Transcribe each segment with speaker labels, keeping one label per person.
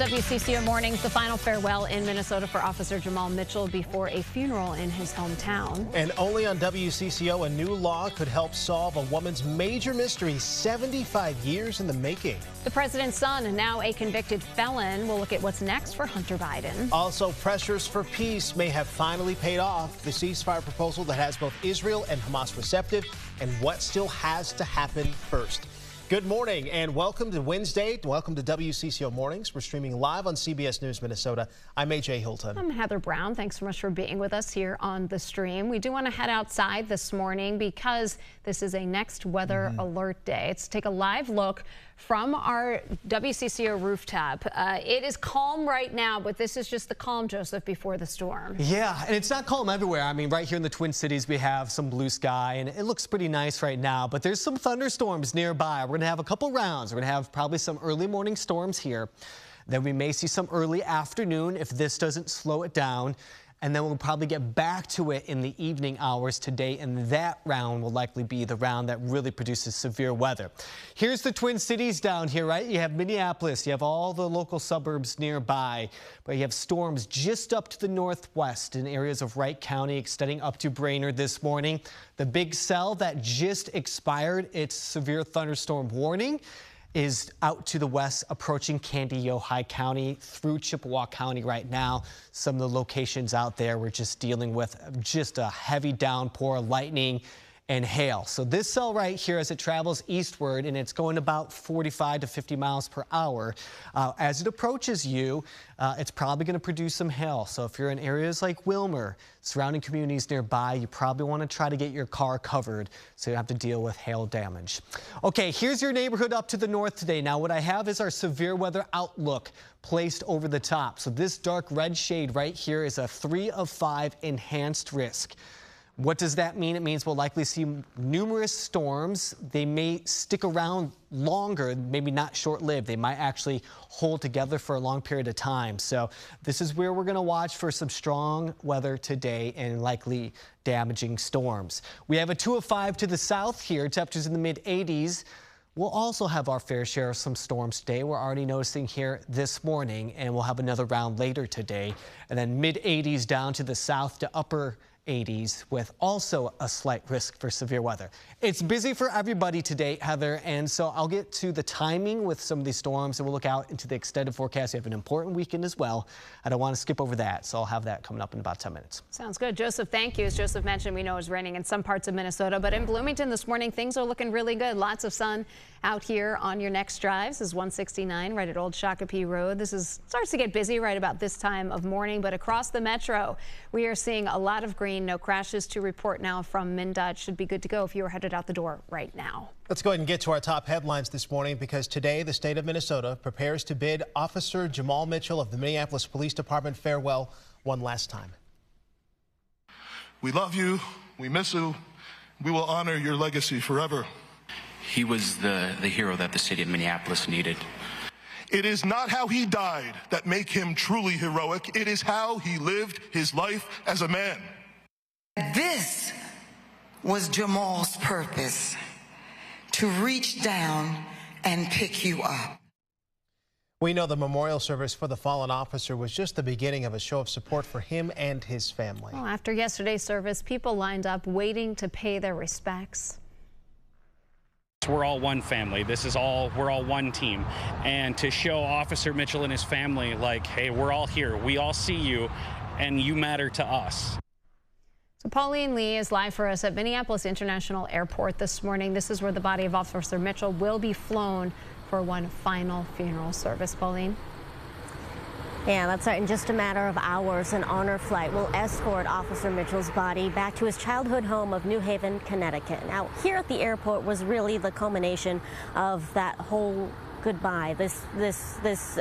Speaker 1: WCCO Mornings, the final farewell in Minnesota for Officer Jamal Mitchell before a funeral in his hometown.
Speaker 2: And only on WCCO, a new law could help solve a woman's major mystery 75 years in the making.
Speaker 1: The president's son, now a convicted felon, will look at what's next for Hunter Biden.
Speaker 2: Also, pressures for peace may have finally paid off. The ceasefire proposal that has both Israel and Hamas receptive, and what still has to happen first. Good morning and welcome to Wednesday. Welcome to WCCO Mornings. We're streaming live on CBS News Minnesota. I'm AJ Hilton.
Speaker 1: I'm Heather Brown. Thanks so much for being with us here on the stream. We do want to head outside this morning because this is a next weather alert day. Let's take a live look from our WCCO rooftop. It is calm right now, but this is just the calm, Joseph, before the storm.
Speaker 3: Yeah, and it's not calm everywhere. I mean, right here in the Twin Cities, we have some blue sky, and it looks pretty nice right now, but there's some thunderstorms nearby. We're going to have a couple rounds. We're going to have probably some early morning storms here. Then we may see some early afternoon if this doesn't slow it down. And then we'll probably get back to it in the evening hours today, and that round will likely be the round that really produces severe weather. Here's the Twin Cities down here, right? You have Minneapolis, you have all the local suburbs nearby, but you have storms just up to the northwest in areas of Wright County, extending up to Brainerd this morning. The big cell that just expired its severe thunderstorm warning is out to the west, approaching Candy-Ojai County through Chippewa County right now. Some of the locations out there, we're just dealing with just a heavy downpour, lightning and hail. So this cell right here, as it travels eastward, and it's going about 45 to 50 miles per hour, as it approaches you, it's probably going to produce some hail. So if you're in areas like Wilmer, surrounding communities nearby, you probably want to try to get your car covered so you don't have to deal with hail damage. Okay, here's your neighborhood up to the north today. Now what I have is our severe weather outlook placed over the top. So this dark red shade right here is a 3 of 5 enhanced risk. What does that mean? It means we'll likely see numerous storms. They may stick around longer, maybe not short-lived. They might actually hold together for a long period of time. So this is where we're going to watch for some strong weather today and likely damaging storms. We have a 2 of 5 to the south here, temperatures in the mid-80s. We'll also have our fair share of some storms today. We're already noticing here this morning, and we'll have another round later today. And then mid-80s down to the south to upper 80s with also a slight risk for severe weather. It's busy for everybody today, Heather, and so I'll get to the timing with some of these storms, and we'll look out into the extended forecast. We have an important weekend as well. I don't want to skip over that, so I'll have that coming up in about 10 minutes.
Speaker 1: Sounds good. Joseph, thank you. As Joseph mentioned, we know it's raining in some parts of Minnesota, but in Bloomington this morning, things are looking really good. Lots of sun out here on your next drives. This is 169 right at Old Shakopee Road. Starts to get busy right about this time of morning, but across the metro, we are seeing a lot of green. No crashes to report now from MnDOT. Should be good to go if you are headed out the door right now.
Speaker 2: Let's go ahead and get to our top headlines this morning, because today the state of Minnesota prepares to bid Officer Jamal Mitchell of the Minneapolis Police Department farewell one last time.
Speaker 4: We love you. We miss you. We will honor your legacy forever.
Speaker 5: He was the hero that the city of Minneapolis needed.
Speaker 4: It is not how he died that make him truly heroic. It is how he lived his life as a man.
Speaker 6: This was Jamal's purpose, to reach down and pick you up.
Speaker 2: We know the memorial service for the fallen officer was just the beginning of a show of support for him and his family.
Speaker 1: Well, after yesterday's service, people lined up waiting to pay their respects.
Speaker 7: We're all one family. We're all one team. And to show Officer Mitchell and his family, like, hey, we're all here. We all see you, and you matter to us.
Speaker 1: So Pauline Lee is live for us at Minneapolis International Airport this morning. This is where the body of Officer Mitchell will be flown for one final funeral service. Pauline?
Speaker 8: Yeah, that's right. In just a matter of hours, an honor flight will escort Officer Mitchell's body back to his childhood home of New Haven, Connecticut. Now, here at the airport was really the culmination of that whole goodbye. This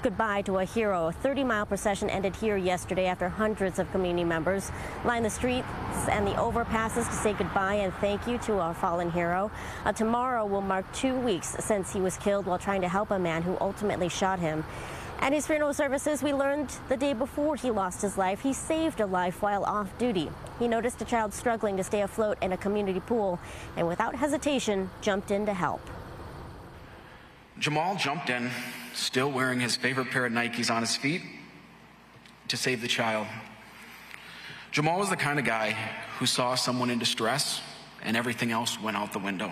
Speaker 8: goodbye to a hero. A 30-mile procession ended here yesterday after hundreds of community members lined the streets and the overpasses to say goodbye and thank you to our fallen hero. Tomorrow will mark 2 weeks since he was killed while trying to help a man who ultimately shot him. At his funeral services, we learned the day before he lost his life, he saved a life while off duty. He noticed a child struggling to stay afloat in a community pool and without hesitation jumped in to help.
Speaker 5: Jamal jumped in, still wearing his favorite pair of Nikes on his feet, to save the child. Jamal was the kind of guy who saw someone in distress and everything else went out the window.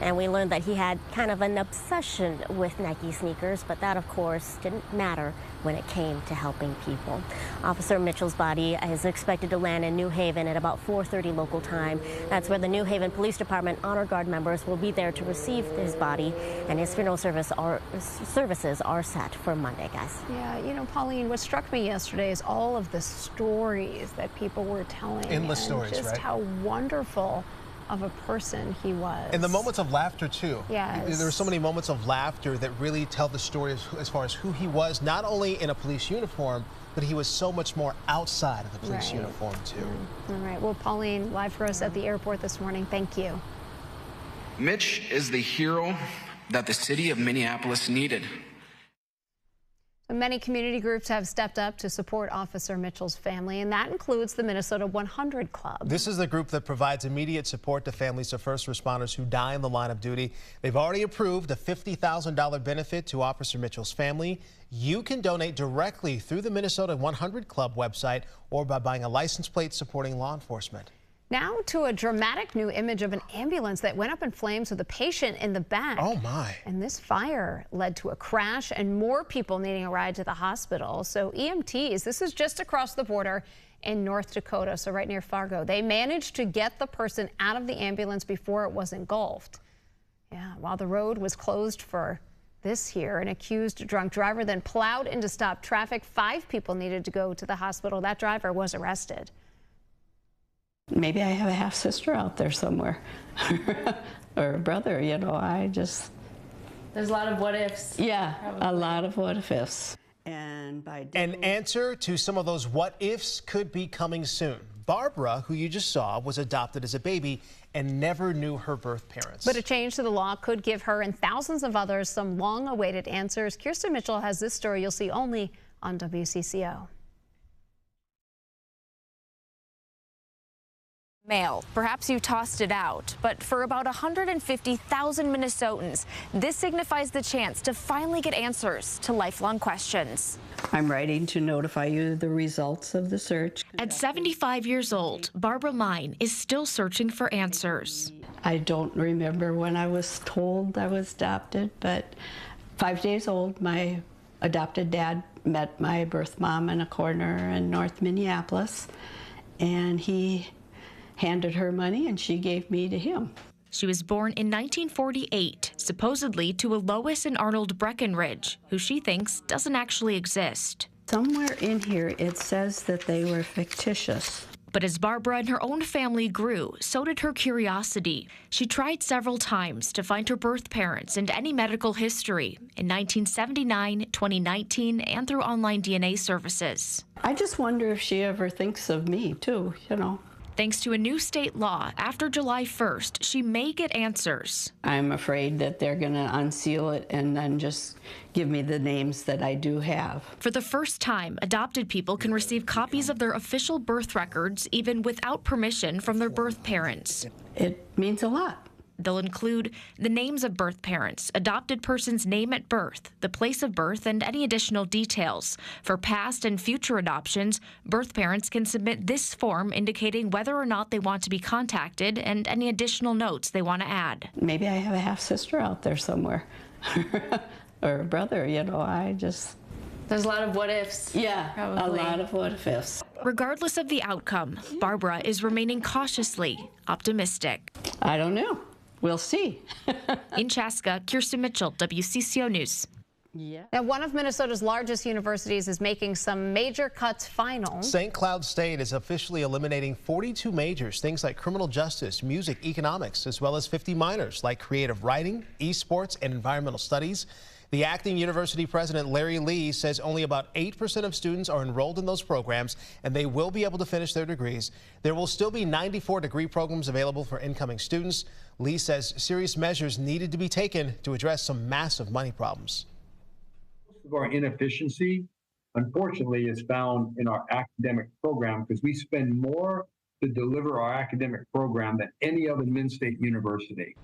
Speaker 8: And we learned that he had kind of an obsession with Nike sneakers, but that, of course, didn't matter when it came to helping people. Officer Mitchell's body is expected to land in New Haven at about 4:30 local time. That's where the New Haven Police Department Honor Guard members will be there to receive his body, and his funeral services are set for Monday, guys.
Speaker 1: Yeah, you know, Pauline, what struck me yesterday is all of the stories that people were telling.
Speaker 2: Endless stories,
Speaker 1: just
Speaker 2: right?
Speaker 1: how wonderful of a person he was.
Speaker 2: And the moments of laughter, too.
Speaker 1: Yes.
Speaker 2: There were so many moments of laughter that really tell the story as far as who he was, not only in a police uniform, but he was so much more outside of the police uniform, too.
Speaker 1: All right. Well, Pauline, live for us at the airport this morning. Thank you.
Speaker 5: Mitch is the hero that the city of Minneapolis needed.
Speaker 1: Many community groups have stepped up to support Officer Mitchell's family, and that includes the Minnesota 100 Club.
Speaker 2: This is the group that provides immediate support to families of first responders who die in the line of duty. They've already approved a $50,000 benefit to Officer Mitchell's family. You can donate directly through the Minnesota 100 Club website or by buying a license plate supporting law enforcement.
Speaker 1: Now to a dramatic new image of an ambulance that went up in flames with a patient in the back.
Speaker 2: Oh, my.
Speaker 1: And this fire led to a crash and more people needing a ride to the hospital. So EMTs, this is just across the border in North Dakota, so right near Fargo. They managed to get the person out of the ambulance before it was engulfed. Yeah, while the road was closed for this here, an accused drunk driver then plowed into stop traffic. 5 people needed to go to the hospital. That driver was arrested.
Speaker 9: Maybe I have a half sister out there somewhere or a brother, you know,
Speaker 10: There's a lot of what ifs.
Speaker 9: Yeah, probably. A lot of what ifs. And
Speaker 2: an answer to some of those what ifs could be coming soon. Barbara, who you just saw, was adopted as a baby and never knew her birth parents.
Speaker 1: But a change to the law could give her and thousands of others some long-awaited answers. Kirsten Mitchell has this story you'll see only on WCCO.
Speaker 11: Mail. Perhaps you tossed it out, but for about 150,000 Minnesotans, this signifies the chance to finally get answers to lifelong questions.
Speaker 9: I'm writing to notify you the results of the search.
Speaker 11: At 75 years old, Barbara Mine is still searching for answers.
Speaker 9: I don't remember when I was told I was adopted, but 5 days old, my adopted dad met my birth mom in a corner in North Minneapolis, and he handed her money and she gave me to him.
Speaker 11: She was born in 1948, supposedly to a Lois and Arnold Breckenridge, who she thinks doesn't actually exist.
Speaker 9: Somewhere in here it says that they were fictitious.
Speaker 11: But as Barbara and her own family grew, so did her curiosity. She tried several times to find her birth parents and any medical history in 1979, 2019, and through online DNA services.
Speaker 9: I just wonder if she ever thinks of me too, you know.
Speaker 11: Thanks to a new state law, after July 1st, she may get answers.
Speaker 9: I'm afraid that they're going to unseal it and then just give me the names that I do have.
Speaker 11: For the first time, adopted people can receive copies of their official birth records even without permission from their birth parents.
Speaker 9: It means a lot.
Speaker 11: They'll include the names of birth parents, adopted person's name at birth, the place of birth, and any additional details. For past and future adoptions, birth parents can submit this form indicating whether or not they want to be contacted and any additional notes they want to add.
Speaker 9: Maybe I have a half sister out there somewhere or a brother, you know,
Speaker 10: There's a lot of what ifs.
Speaker 9: Yeah,
Speaker 10: probably.
Speaker 9: A lot of what ifs.
Speaker 11: Regardless of the outcome, Barbara is remaining cautiously optimistic.
Speaker 9: I don't know. We'll see.
Speaker 11: In Chaska, Kirsten Mitchell, WCCO News.
Speaker 9: Yeah.
Speaker 1: Now, one of Minnesota's largest universities is making some major cuts final.
Speaker 2: St. Cloud State is officially eliminating 42 majors, things like criminal justice, music, economics, as well as 50 minors like creative writing, esports, and environmental studies. The acting university president, Larry Lee, says only about 8% of students are enrolled in those programs, and they will be able to finish their degrees. There will still be 94 degree programs available for incoming students. Lee says serious measures needed to be taken to address some massive money problems.
Speaker 12: Most of our inefficiency, unfortunately, is found in our academic program because we spend more to deliver our academic program than any other mid-state university.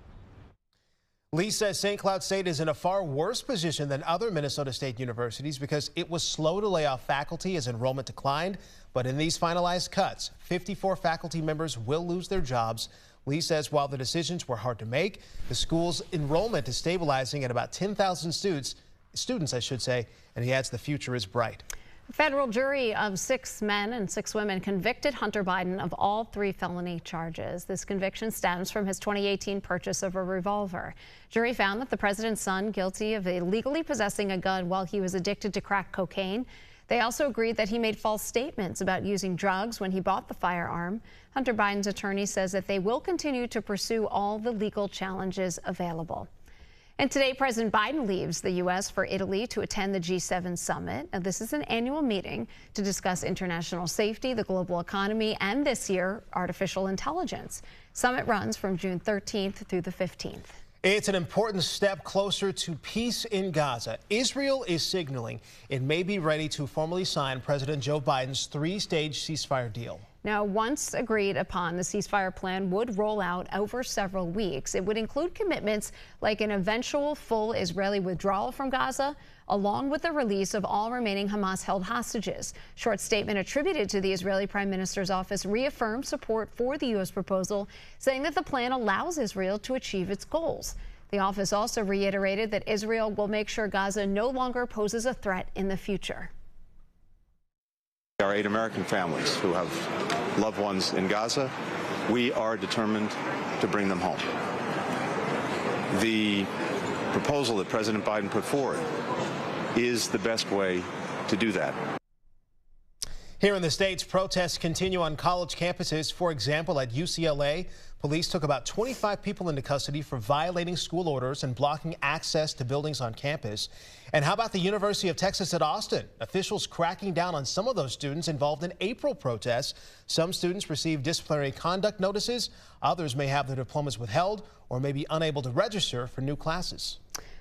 Speaker 2: Lee says St. Cloud State is in a far worse position than other Minnesota State universities because it was slow to lay off faculty as enrollment declined. But in these finalized cuts, 54 faculty members will lose their jobs. Lee says while the decisions were hard to make, the school's enrollment is stabilizing at about 10,000 students, I should say, and he adds the future is bright.
Speaker 1: A federal jury of 6 men and 6 women convicted Hunter Biden of all 3 felony charges. This conviction stems from his 2018 purchase of a revolver. Jury found that the president's son guilty of illegally possessing a gun while he was addicted to crack cocaine. They also agreed that he made false statements about using drugs when he bought the firearm. Hunter Biden's attorney says that they will continue to pursue all the legal challenges available. And today, President Biden leaves the U.S. for Italy to attend the G7 summit. Now, this is an annual meeting to discuss international safety, the global economy, and this year, artificial intelligence. Summit runs from June 13th through the 15th.
Speaker 2: It's an important step closer to peace in Gaza. Israel is signaling it may be ready to formally sign President Joe Biden's 3-stage ceasefire deal.
Speaker 1: Now, once agreed upon, the ceasefire plan would roll out over several weeks. It would include commitments like an eventual full Israeli withdrawal from Gaza, along with the release of all remaining Hamas-held hostages. Short statement attributed to the Israeli Prime Minister's office reaffirmed support for the U.S. proposal, saying that the plan allows Israel to achieve its goals. The office also reiterated that Israel will make sure Gaza no longer poses a threat in the future.
Speaker 13: There are 8 American families who have loved ones in Gaza. We are determined to bring them home. The proposal that President Biden put forward is the best way to do that.
Speaker 2: Here in the States, protests continue on college campuses. For example, at UCLA, police took about 25 people into custody for violating school orders and blocking access to buildings on campus. And how about the University of Texas at Austin? Officials cracking down on some of those students involved in April protests. Some students received disciplinary conduct notices. Others may have their diplomas withheld or may be unable to register for new classes.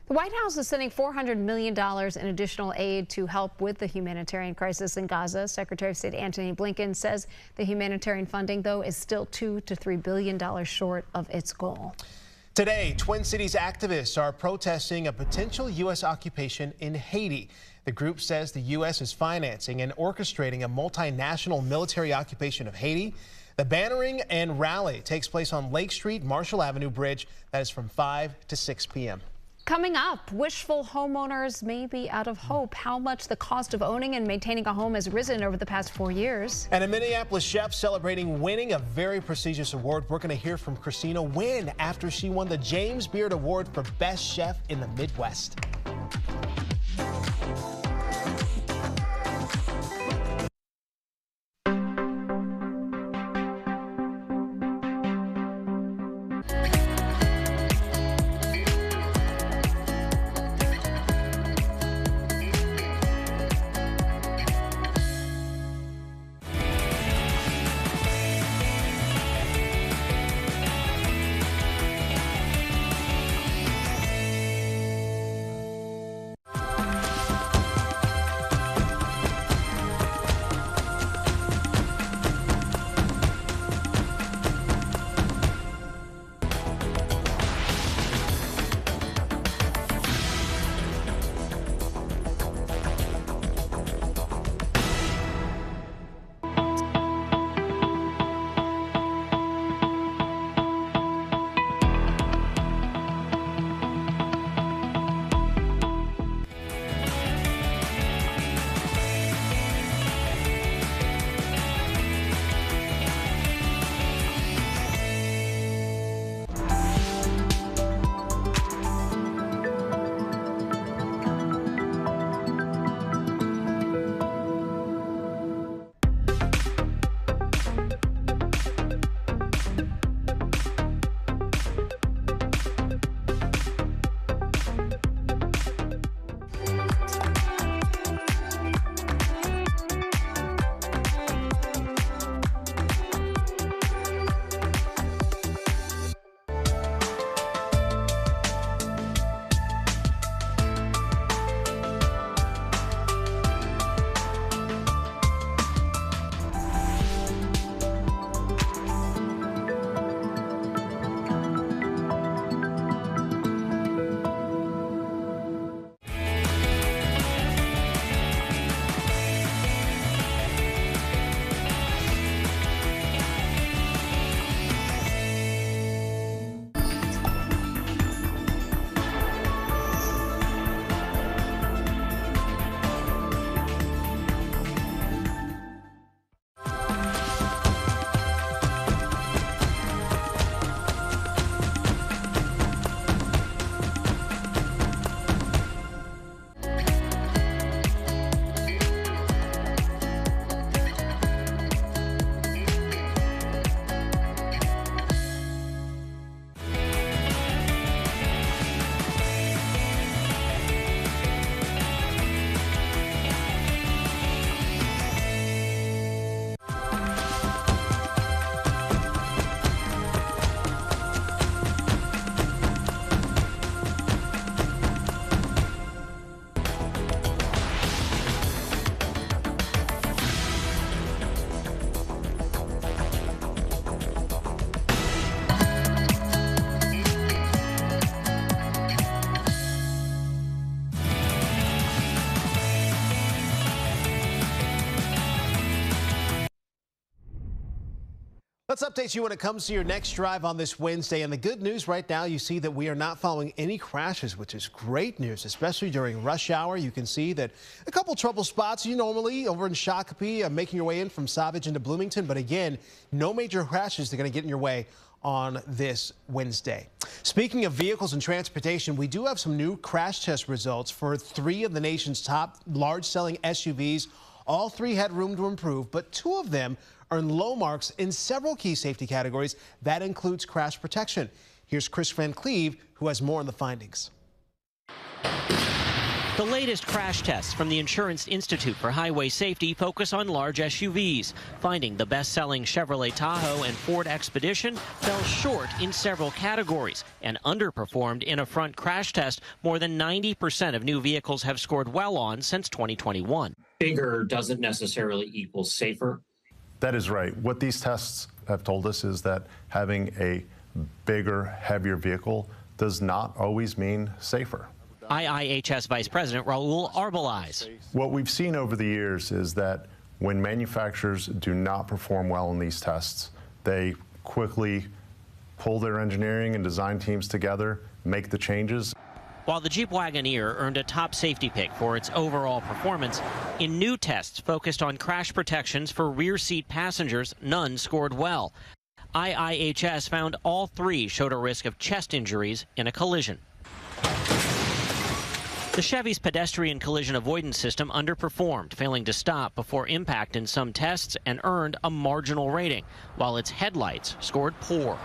Speaker 1: The White House is sending $400 million in additional aid to help with the humanitarian crisis in Gaza. Secretary of State Antony Blinken says the humanitarian funding, though, is still $2 to $3 billion short of its goal.
Speaker 2: Today, Twin Cities activists are protesting a potential U.S. occupation in Haiti. The group says the U.S. is financing and orchestrating a multinational military occupation of Haiti. The bannering and rally takes place on Lake Street, Marshall Avenue Bridge. That is from 5 to 6 p.m.
Speaker 1: Coming up, wishful homeowners may be out of hope. How much the cost of owning and maintaining a home has risen over the past 4 years.
Speaker 2: And a Minneapolis chef celebrating winning a very prestigious award. We're going to hear from Christina Wynn after she won the James Beard Award for Best Chef in the Midwest. Let's update you when it comes to your next drive on this Wednesday. And the good news right now, you see that we are not following any crashes, which is great news, especially during rush hour. You can see that a couple trouble spots you normally over in Shakopee, making your way in from Savage into Bloomington. But again, no major crashes that are going to get in your way on this Wednesday. Speaking of vehicles and transportation, we do have some new crash test results for 3 of the nation's top large selling SUVs. All 3 had room to improve, but 2 of them earned low marks in several key safety categories. That includes crash protection. Here's Chris Van Cleve, who has more on the findings.
Speaker 14: The latest crash tests from the Insurance Institute for Highway Safety focus on large SUVs, finding the best-selling Chevrolet Tahoe and Ford Expedition fell short in several categories and underperformed in a front crash test more than 90% of new vehicles have scored well on since 2021.
Speaker 15: Bigger doesn't necessarily equal safer.
Speaker 16: That is right. What these tests have told us is that having a bigger, heavier vehicle does not always mean safer.
Speaker 14: IIHS Vice President Raul Arbelais.
Speaker 16: What we've seen over the years is that when manufacturers do not perform well in these tests, they quickly pull their engineering and design teams together, make the changes.
Speaker 14: While the Jeep Wagoneer earned a top safety pick for its overall performance, in new tests focused on crash protections for rear seat passengers, none scored well. IIHS found all 3 showed a risk of chest injuries in a collision. The Chevy's pedestrian collision avoidance system underperformed, failing to stop before impact in some tests and earned a marginal rating, while its headlights scored poor.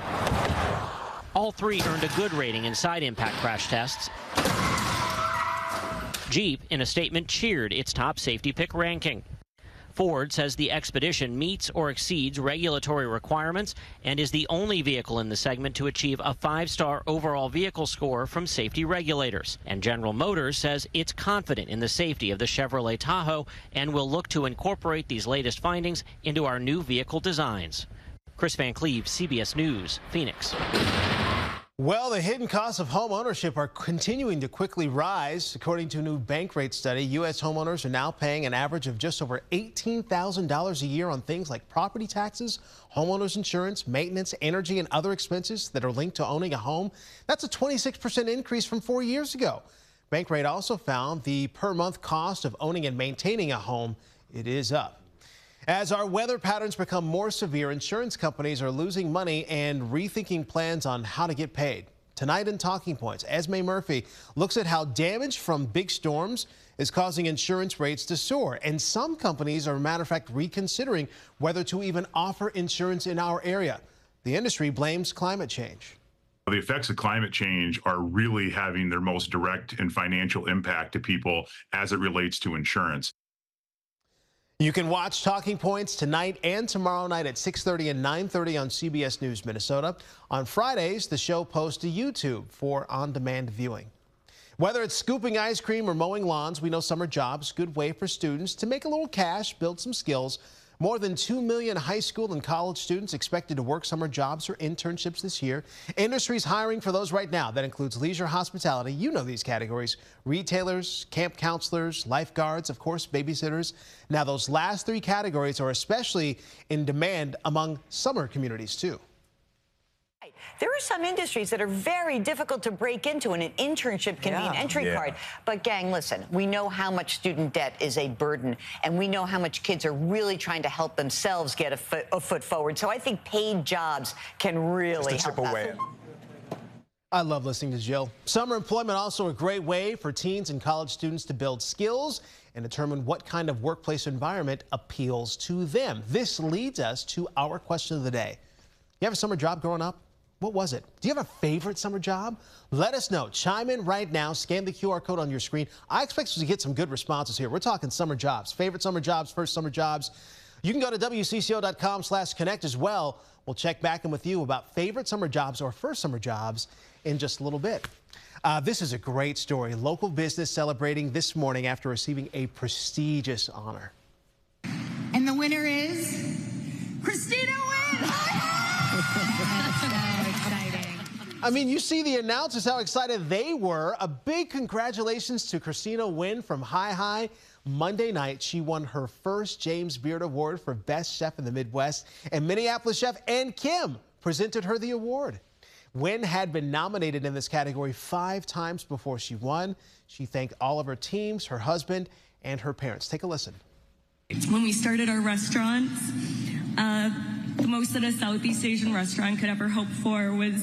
Speaker 14: All 3 earned a good rating in side impact crash tests. Jeep, in a statement, cheered its top safety pick ranking. Ford says the Expedition meets or exceeds regulatory requirements and is the only vehicle in the segment to achieve a 5-star overall vehicle score from safety regulators. And General Motors says it's confident in the safety of the Chevrolet Tahoe and will look to incorporate these latest findings into our new vehicle designs. Chris Van Cleve, CBS News, Phoenix.
Speaker 2: Well, the hidden costs of home ownership are continuing to quickly rise. According to a new bank rate study, U.S. homeowners are now paying an average of just over $18,000 a year on things like property taxes, homeowners insurance, maintenance, energy, and other expenses that are linked to owning a home. That's a 26% increase from 4 years ago. Bankrate also found the per month cost of owning and maintaining a home, it is up. As our weather patterns become more severe, insurance companies are losing money and rethinking plans on how to get paid. Tonight in Talking Points, Esme Murphy looks at how damage from big storms is causing insurance rates to soar. And some companies are, matter of fact, reconsidering whether to even offer insurance in our area. The industry blames climate change.
Speaker 17: The effects of climate change are really having their most direct and financial impact to people as it relates to insurance.
Speaker 2: You can watch Talking Points tonight and tomorrow night at 6:30 and 9:30 on CBS News Minnesota. On Fridays, the show posts to YouTube for on-demand viewing. Whether it's scooping ice cream or mowing lawns, we know summer jobs, good way for students to make a little cash, build some skills. More than 2 million high school and college students expected to work summer jobs or internships this year. Industry's hiring for those right now. That includes leisure, hospitality. You know these categories. Retailers, camp counselors, lifeguards, of course, babysitters. Now, those last 3 categories are especially in demand among summer communities, too.
Speaker 18: There are some industries that are very difficult to break into, and an internship can be an entry card. But, gang, listen, we know how much student debt is a burden, and we know how much kids are really trying to help themselves get a foot forward. So I think paid jobs can really help that.
Speaker 2: I love listening to Jill. Summer employment also a great way for teens and college students to build skills and determine what kind of workplace environment appeals to them. This leads us to our question of the day. You have a summer job growing up? What was it? Do you have a favorite summer job? Let us know. Chime in right now. Scan the QR code on your screen. I expect us to get some good responses here. We're talking summer jobs. Favorite summer jobs, first summer jobs. You can go to WCCO.com/connect as well. We'll check back in with you about favorite summer jobs or first summer jobs in just a little bit. This is a great story. Local business celebrating this morning after receiving a prestigious honor.
Speaker 19: And the winner is Christina Wynn.
Speaker 2: I mean, you see the announcers, how excited they were. A big congratulations to Christina Wynn from Hi. Monday night, she won her first James Beard Award for Best Chef in the Midwest, and Minneapolis chef Ann Kim presented her the award. Wynn had been nominated in this category 5 times before she won. She thanked all of her teams, her husband, and her parents. Take a listen.
Speaker 20: When we started our restaurants, the most that a Southeast Asian restaurant could ever hope for was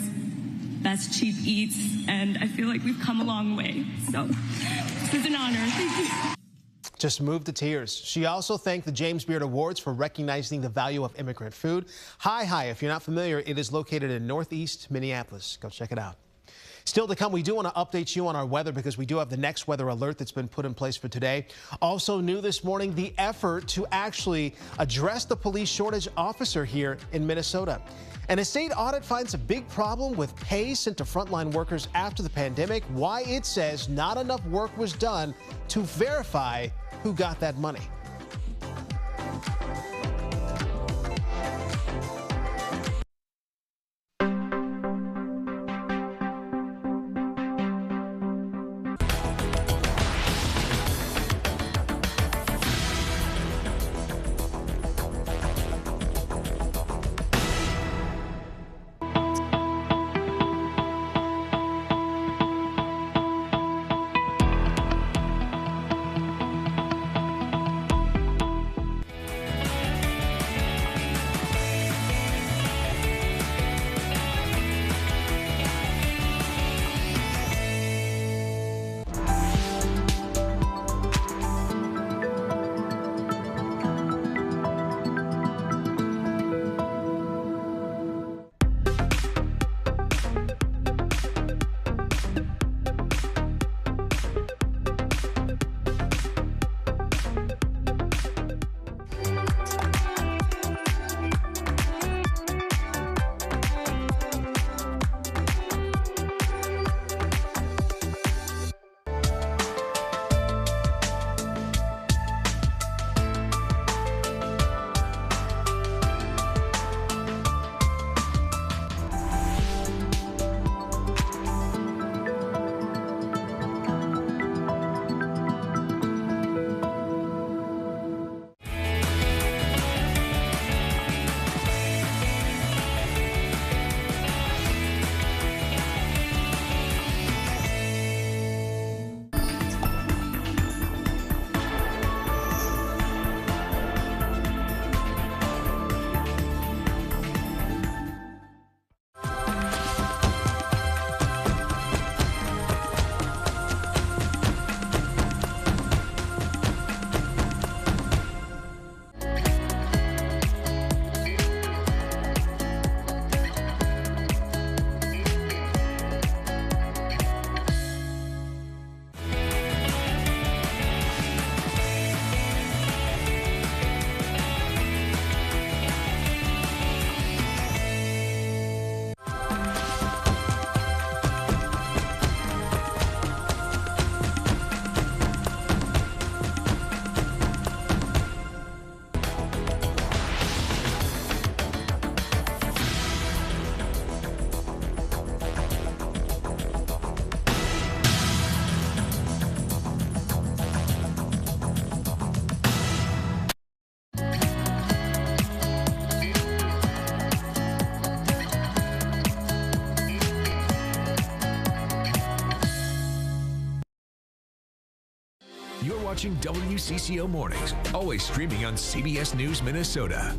Speaker 20: best cheap eats, and I feel like we've come a long way. So this is an honor. Thank you.
Speaker 2: Just moved to tears. She also thanked the James Beard Awards for recognizing the value of immigrant food. Hi, if you're not familiar, it is located in Northeast Minneapolis. Go check it out. Still to come, we do want to update you on our weather because we do have the next weather alert that's been put in place for today. Also new this morning, the effort to actually address the police shortage officer here in Minnesota. And a state audit finds a big problem with pay sent to frontline workers after the pandemic. Why it says not enough work was done to verify who got that money.
Speaker 21: You're watching WCCO Mornings, always streaming on CBS News Minnesota.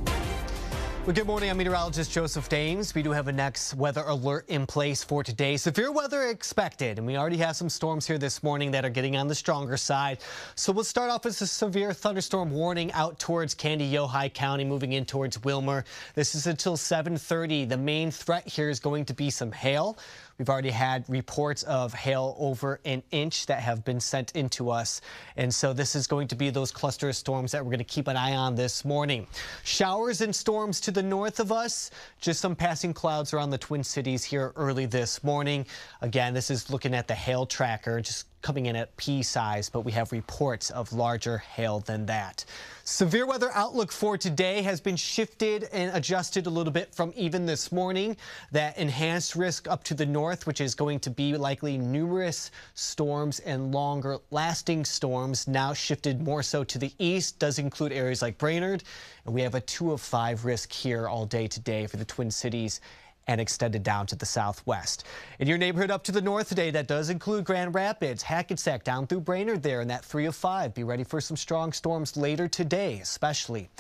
Speaker 3: Well, good morning. I'm meteorologist Joseph Dames. We do have a next weather alert in place for today. Severe weather expected, and we already have some storms here this morning that are getting on the stronger side. So we'll start off with a severe thunderstorm warning out towards Candy-Ojai County, moving in towards Wilmer. This is until 7:30. The main threat here is going to be some hail. We've already had reports of hail over an inch that have been sent into us. And so this is going to be those cluster of storms that we're going to keep an eye on this morning. Showers and storms to the north of us. Just some passing clouds around the Twin Cities here early this morning. Again, this is looking at the hail tracker. Just coming in at pea size, but we have reports of larger hail than that. Severe weather outlook for today has been shifted and adjusted a little bit from even this morning. That enhanced risk up to the north, which is going to be likely numerous storms and longer lasting storms, now shifted more so to the east, does include areas like Brainerd. And we have a 2 of 5 risk here all day today for the Twin Cities and extended down to the southwest. In your neighborhood up to the north today, that does include Grand Rapids, Hackensack, down through Brainerd there in that 3 of 5. Be ready for some strong storms later today, especially.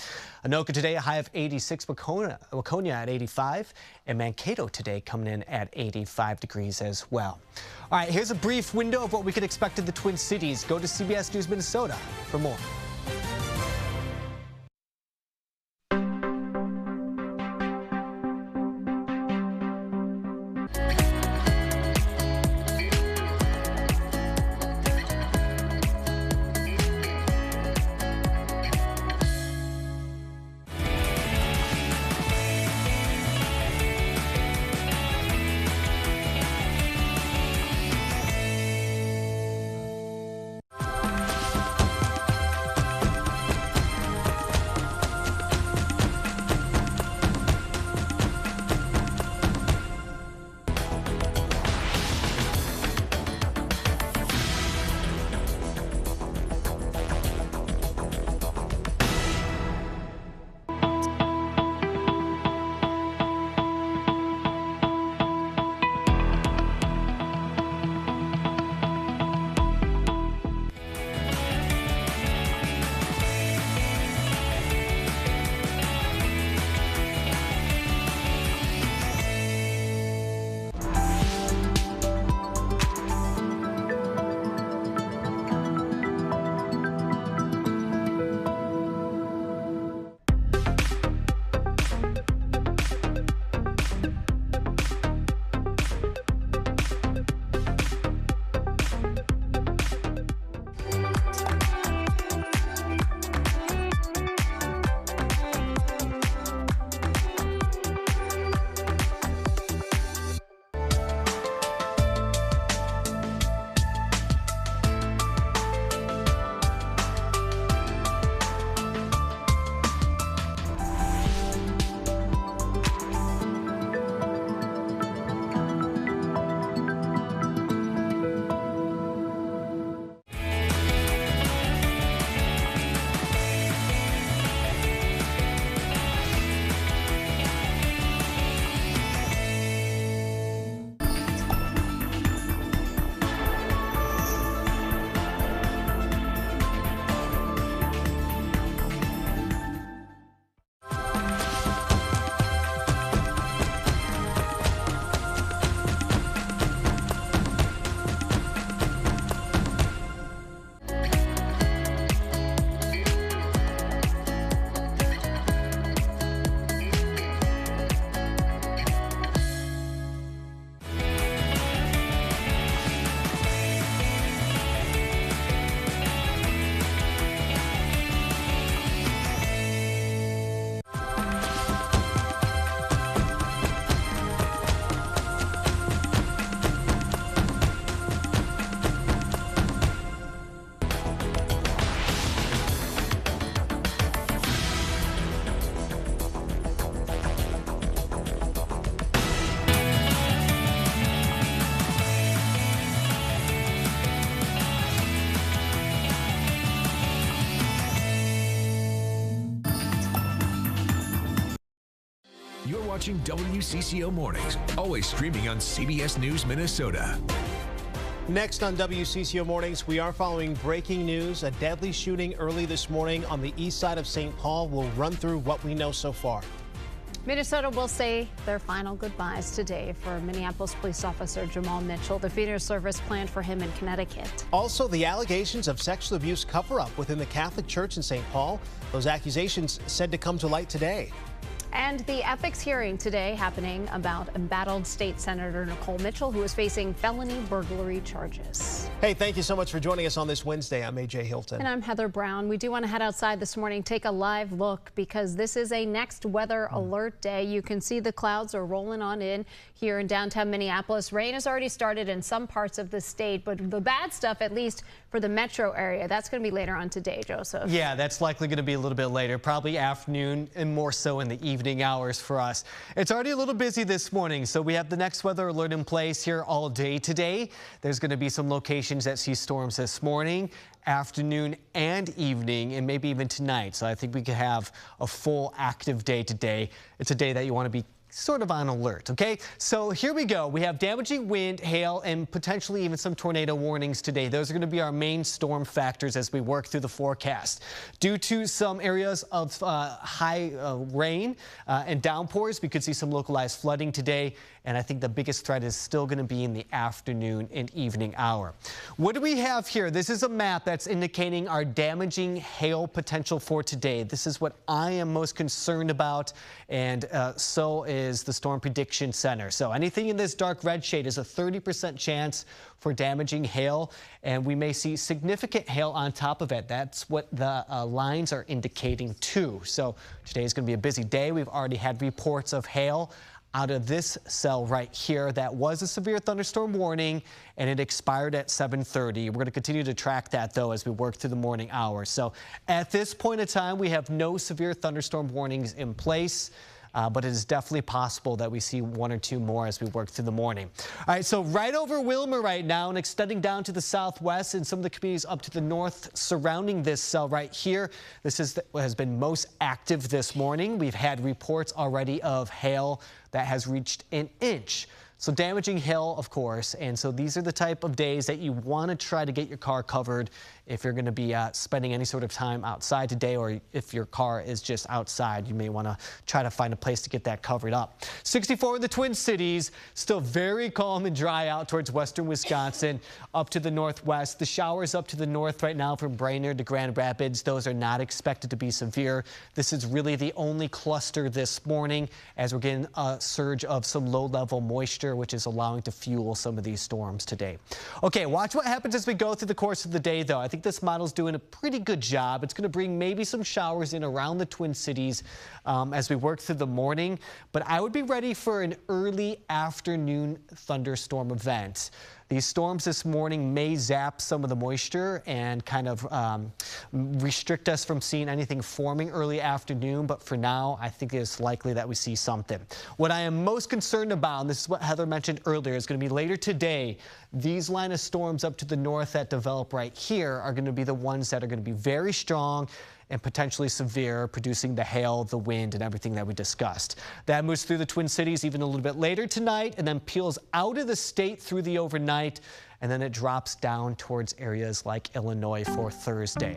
Speaker 3: Anoka today, a high of 86, Waconia at 85, and Mankato today coming in at 85 degrees as well. All right, here's a brief window of what we could expect in the Twin Cities. Go to CBS News Minnesota for more.
Speaker 21: You're watching WCCO Mornings, always streaming on CBS News Minnesota.
Speaker 2: Next on WCCO Mornings, we are following breaking news. A deadly shooting early this morning on the east side of St. Paul. We'll run through what we know so far.
Speaker 1: Minnesota will say their final goodbyes today for Minneapolis police officer Jamal Mitchell. The funeral service planned for him in Connecticut.
Speaker 2: Also, the allegations of sexual abuse cover-up within the Catholic Church in St. Paul. Those accusations said to come to light today.
Speaker 1: And the ethics hearing today happening about embattled State Senator Nicole Mitchell, who is facing felony burglary charges.
Speaker 2: Hey, thank you so much for joining us on this Wednesday. I'm AJ Hilton.
Speaker 1: And I'm Heather Brown. We do want to head outside this morning, take a live look, because this is a next weather alert day. You can see the clouds are rolling on in here in downtown Minneapolis. Rain has already started in some parts of the state, but the bad stuff, at least for the metro area, that's going to be later on today, Joseph.
Speaker 3: Yeah, that's likely going to be a little bit later, probably afternoon and more so in the evening hours for us. It's already a little busy this morning, so we have the next weather alert in place here all day today. There's going to be some locations that see storms this morning, afternoon and evening, and maybe even tonight. So I think we could have a full active day today. It's a day that you want to be sort of on alert, okay? So here we go. We have damaging wind, hail, and potentially even some tornado warnings today. Those are going to be our main storm factors as we work through the forecast. Due to some areas of high rain and downpours, we could see some localized flooding today. And I think the biggest threat is still going to be in the afternoon and evening hour. What do we have here? This is a map that's indicating our damaging hail potential for today. This is what I am most concerned about, and so is the Storm Prediction Center. So anything in this dark red shade is a 30% chance for damaging hail, and we may see significant hail on top of it. That's what the lines are indicating too. So today is going to be a busy day. We've already had reports of hail out of this cell right here. That was a severe thunderstorm warning, and it expired at 7:30. We're going to continue to track that, though, as we work through the morning hours. So at this point in time, we have no severe thunderstorm warnings in place. But it is definitely possible that we see one or two more as we work through the morning. All right, so right over Wilmer right now and extending down to the southwest and some of the communities up to the north surrounding this cell right here. This is what has been most active this morning. We've had reports already of hail that has reached an inch. So damaging hail, of course, and so these are the type of days that you want to try to get your car covered if you're going to be spending any sort of time outside today, or if your car is just outside, you may want to try to find a place to get that covered up. 64 in the Twin Cities, still very calm and dry out towards western Wisconsin, up to the northwest. The showers up to the north right now from Brainerd to Grand Rapids, those are not expected to be severe. This is really the only cluster this morning as we're getting a surge of some low-level moisture, which is allowing to fuel some of these storms today. Okay, watch what happens as we go through the course of the day, though. I think this model's doing a pretty good job. It's going to bring maybe some showers in around the Twin Cities as we work through the morning, but I would be ready for an early afternoon thunderstorm event. These storms this morning may zap some of the moisture and kind of restrict us from seeing anything forming early afternoon. But for now, I think it's likely that we see something. What I am most concerned about, and this is what Heather mentioned earlier, is going to be later today. These line of storms up to the north that develop right here are going to be the ones that are going to be very strong and potentially severe, producing the hail, the wind, and everything that we discussed. That moves through the Twin Cities even a little bit later tonight and then peels out of the state through the overnight, and then it drops down towards areas like Illinois for Thursday.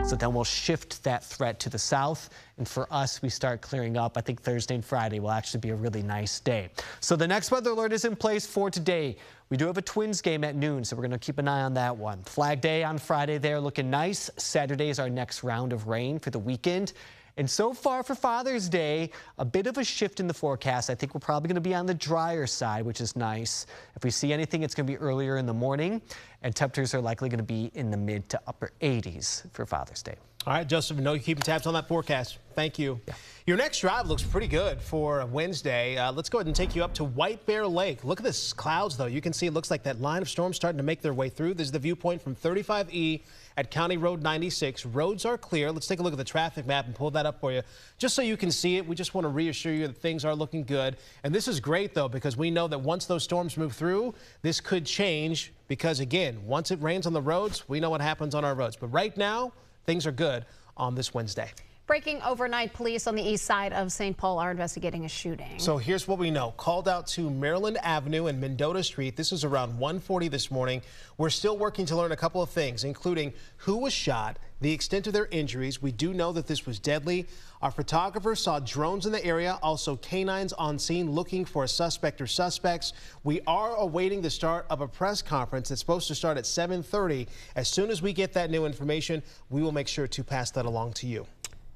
Speaker 3: So then we'll shift that threat to the south, and for us, we start clearing up. I think Thursday and Friday will actually be a really nice day. So the next weather alert is in place for today. We do have a Twins game at noon, so we're going to keep an eye on that one. Flag Day on Friday there, looking nice. Saturday is our next round of rain for the weekend. And so far for Father's Day, a bit of a shift in the forecast. I think we're probably going to be on the drier side, which is nice. If we see anything, it's going to be earlier in the morning, and temperatures are likely going to be in the mid to upper 80s for Father's Day.
Speaker 2: All right, Joseph, I know you're keeping tabs on that forecast. Thank you. Yeah. Your next drive looks pretty good for Wednesday. Let's go ahead and take you up to White Bear Lake. Look at this clouds, though. You can see it looks like that line of storms starting to make their way through. This is the viewpoint from 35E at County Road 96. Roads are clear. Let's take a look at the traffic map and pull that up for you just so you can see it. We just want to reassure you that things are looking good. And this is great, though, because we know that once those storms move through, this could change because, again, once it rains on the roads, we know what happens on our roads. But right now, things are good on this Wednesday.
Speaker 1: Breaking overnight, police on the east side of St. Paul are investigating a shooting.
Speaker 2: So here's what we know. Called out to Maryland Avenue and Mendota Street. This is around 1:40 this morning. We're still working to learn a couple of things, including who was shot, the extent of their injuries. We do know that this was deadly. Our photographer saw drones in the area, also canines on scene looking for a suspect or suspects. We are awaiting the start of a press conference that's supposed to start at 7:30. As soon as we get that new information, we will make sure to pass that along to you.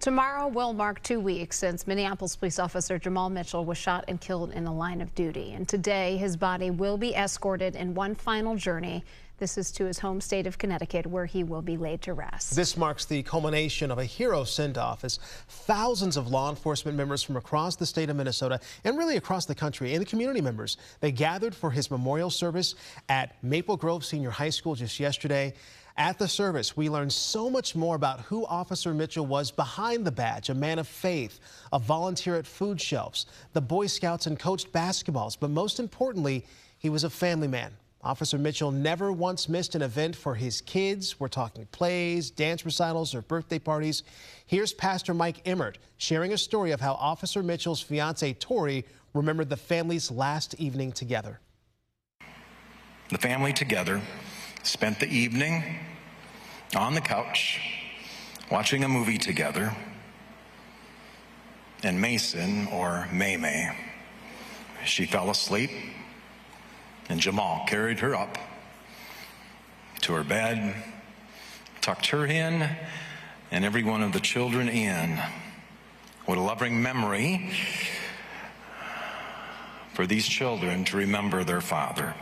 Speaker 1: Tomorrow will mark 2 weeks since Minneapolis police officer Jamal Mitchell was shot and killed in the line of duty. And today, his body will be escorted in one final journey. This is to his home state of Connecticut, where he will be laid to rest.
Speaker 2: This marks the culmination of a hero send-off as thousands of law enforcement members from across the state of Minnesota and really across the country and the community members, they gathered for his memorial service at Maple Grove Senior High School just yesterday. At the service, we learned so much more about who Officer Mitchell was behind the badge, a man of faith, a volunteer at food shelves, the Boy Scouts, and coached basketballs. But most importantly, he was a family man. Officer Mitchell never once missed an event for his kids. We're talking plays, dance recitals, or birthday parties. Here's Pastor Mike Emmert sharing a story of how Officer Mitchell's fiancee, Tori, remembered the family's last evening together.
Speaker 4: The family together spent the evening on the couch watching a movie together, and Mason, or May, she fell asleep, and Jamal carried her up to her bed, tucked her in, and every one of the children in. What a loving memory for these children to remember their father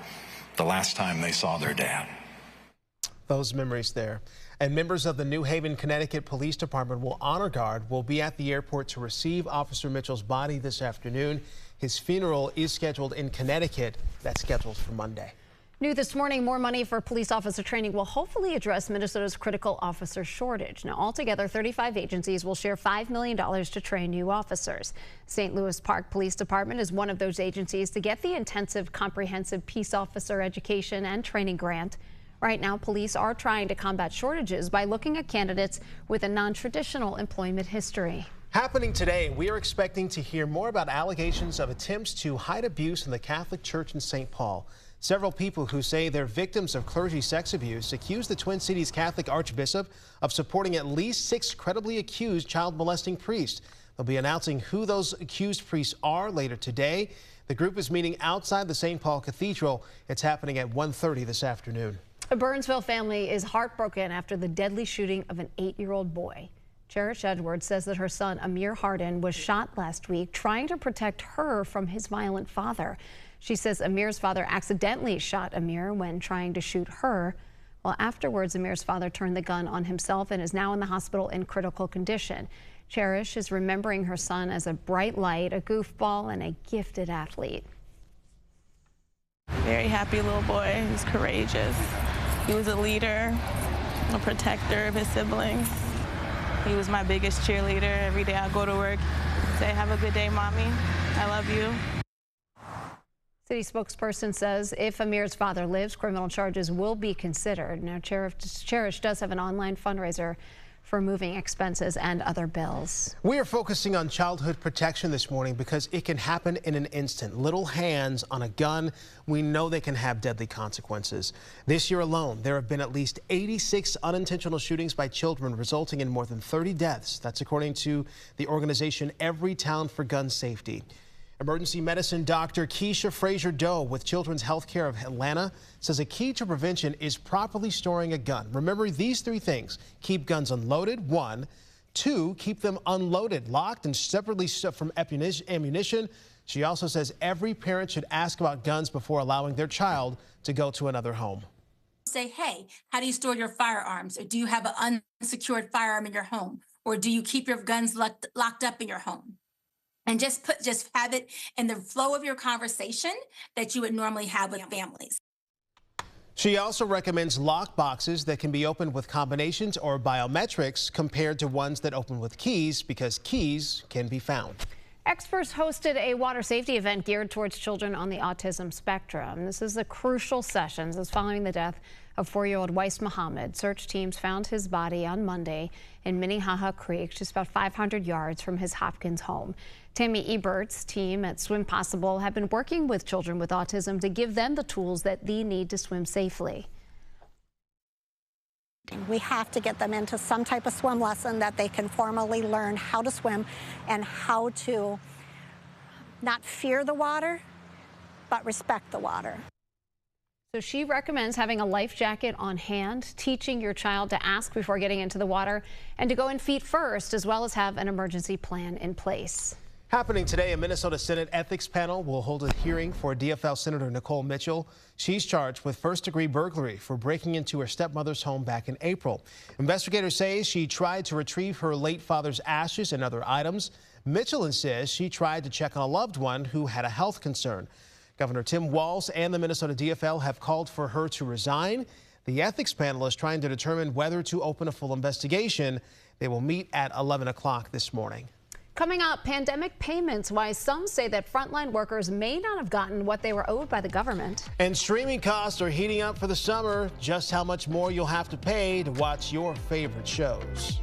Speaker 4: the last time they saw their dad.
Speaker 2: Those memories there. And members of the New Haven, Connecticut Police Department will honor guard will be at the airport to receive Officer Mitchell's body this afternoon. His funeral is scheduled in Connecticut. That's scheduled for Monday.
Speaker 1: New this morning, more money for police officer training will hopefully address Minnesota's critical officer shortage. Now, altogether, 35 agencies will share $5 million to train new officers. St. Louis Park Police Department is one of those agencies to get the intensive comprehensive peace officer education and training grant. Right now, police are trying to combat shortages by looking at candidates with a non-traditional employment history.
Speaker 2: Happening today, we are expecting to hear more about allegations of attempts to hide abuse in the Catholic Church in St. Paul. Several people who say they're victims of clergy sex abuse accuse the Twin Cities Catholic Archbishop of supporting at least 6 credibly accused child molesting priests. They'll be announcing who those accused priests are later today. The group is meeting outside the St. Paul Cathedral. It's happening at 1:30 this afternoon.
Speaker 1: A Burnsville family is heartbroken after the deadly shooting of an 8-year-old boy. Cherish Edwards says that her son, Amir Hardin, was shot last week trying to protect her from his violent father. She says Amir's father accidentally shot Amir when trying to shoot her. Well, afterwards, Amir's father turned the gun on himself and is now in the hospital in critical condition. Cherish is remembering her son as a bright light, a goofball, and a gifted athlete.
Speaker 22: Very happy little boy. He was courageous. He was a leader, a protector of his siblings. He was my biggest cheerleader. Every day I go to work, say, "Have a good day, Mommy. I love you."
Speaker 1: City spokesperson says if Amir's father lives, criminal charges will be considered. Now, Cherish does have an online fundraiser for moving expenses and other bills.
Speaker 2: We are focusing on childhood protection this morning because it can happen in an instant. Little hands on a gun, we know they can have deadly consequences. This year alone, there have been at least 86 unintentional shootings by children, resulting in more than 30 deaths. That's according to the organization Every Town for Gun Safety. Emergency medicine doctor Keisha Frazier-Doe with Children's Healthcare of Atlanta says a key to prevention is properly storing a gun. Remember these 3 things. Keep guns unloaded, 1. 2, keep them unloaded, locked, and separately from ammunition. She also says every parent should ask about guns before allowing their child to go to another home.
Speaker 23: Say, hey, how do you store your firearms? Or do you have an unsecured firearm in your home? Or do you keep your guns locked up in your home? And just have it in the flow of your conversation that you would normally have with families.
Speaker 2: She also recommends lock boxes that can be opened with combinations or biometrics compared to ones that open with keys, because keys can be found.
Speaker 1: Experts hosted a water safety event geared towards children on the autism spectrum. This is a crucial session as following the death of 4-year-old Weiss Muhammad. Search teams found his body on Monday in Minnehaha Creek, just about 500 yards from his Hopkins home. Tammy Ebert's team at Swim Possible have been working with children with autism to give them the tools that they need to swim safely.
Speaker 24: We have to get them into some type of swim lesson that they can formally learn how to swim and how to not fear the water, but respect the water.
Speaker 1: So she recommends having a life jacket on hand, teaching your child to ask before getting into the water, and to go in feet first, as well as have an emergency plan in place.
Speaker 2: Happening today, a Minnesota Senate ethics panel will hold a hearing for DFL Senator Nicole Mitchell. She's charged with first-degree burglary for breaking into her stepmother's home back in April. Investigators say she tried to retrieve her late father's ashes and other items. Mitchell insists she tried to check on a loved one who had a health concern. Governor Tim Walz and the Minnesota DFL have called for her to resign. The ethics panel is trying to determine whether to open a full investigation. They will meet at 11 o'clock this morning.
Speaker 1: Coming up, pandemic payments, why some say that frontline workers may not have gotten what they were owed by the government.
Speaker 2: And streaming costs are heating up for the summer. Just how much more you'll have to pay to watch your favorite shows.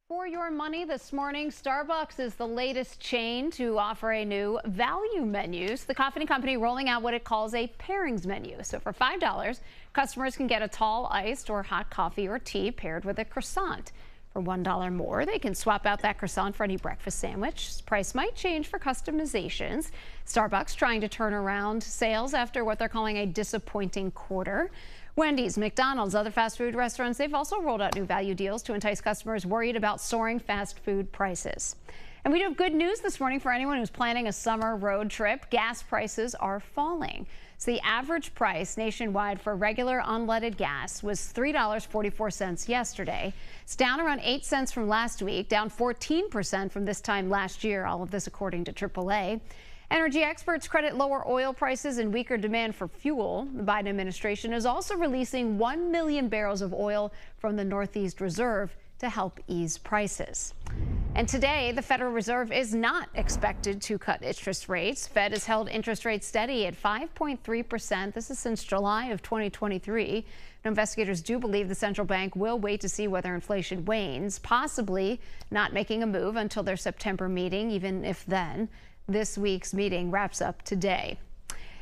Speaker 1: For your money this morning, Starbucks is the latest chain to offer a new value menu. The coffee company rolling out what it calls a pairings menu. So for $5, customers can get a tall iced or hot coffee or tea paired with a croissant. For $1 more, they can swap out that croissant for any breakfast sandwich. Price might change for customizations. Starbucks trying to turn around sales after what they're calling a disappointing quarter. Wendy's, McDonald's, other fast food restaurants, they've also rolled out new value deals to entice customers worried about soaring fast food prices. And we do have good news this morning for anyone who's planning a summer road trip. Gas prices are falling. So the average price nationwide for regular unleaded gas was $3.44 yesterday. It's down around 8 cents from last week, down 14% from this time last year. All of this according to AAA. Energy experts credit lower oil prices and weaker demand for fuel. The Biden administration is also releasing 1 million barrels of oil from the Northeast Reserve to help ease prices. And today, the Federal Reserve is not expected to cut interest rates. Fed has held interest rates steady at 5.3%. This is since July of 2023. Investigators do believe the central bank will wait to see whether inflation wanes, possibly not making a move until their September meeting, even if then. This week's meeting wraps up today.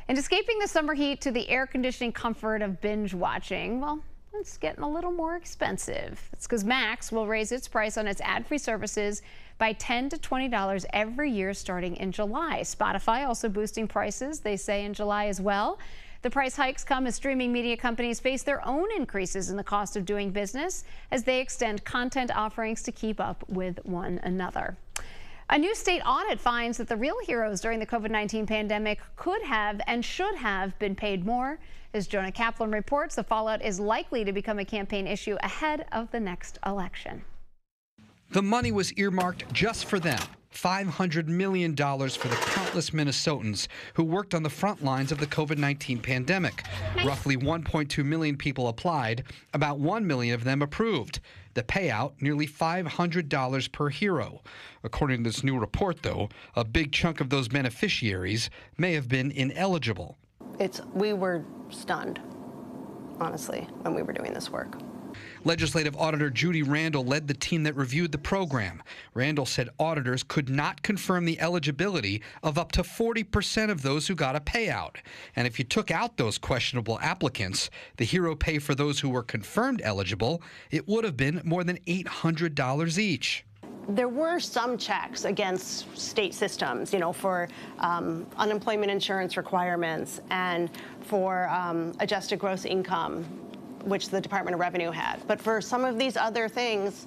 Speaker 1: And escaping the summer heat to the air conditioning comfort of binge watching, well, it's getting a little more expensive. It's because Max will raise its price on its ad-free services by $10 to $20 every year starting in July. Spotify also boosting prices, they say, in July as well. The price hikes come as streaming media companies face their own increases in the cost of doing business as they extend content offerings to keep up with one another. A new state audit finds that the real heroes during the COVID-19 pandemic could have and should have been paid more. As Jonah Kaplan reports, the fallout is likely to become a campaign issue ahead of the next election.
Speaker 5: The money was earmarked just for them. $500 million for the countless Minnesotans who worked on the front lines of the COVID-19 pandemic. Roughly 1.2 million people applied, about 1 million of them approved. The payout, nearly $500 per hero. According to this new report, though, a big chunk of those beneficiaries may have been ineligible.
Speaker 6: We were stunned, honestly, when we were doing this work.
Speaker 5: Legislative Auditor Judy Randall led the team that reviewed the program. Randall said auditors could not confirm the eligibility of up to 40% of those who got a payout. And if you took out those questionable applicants, the hero pay for those who were confirmed eligible, it would have been more than $800 each.
Speaker 6: There were some checks against state systems, for unemployment insurance requirements and for adjusted gross income, which the Department of Revenue had. But for some of these other things,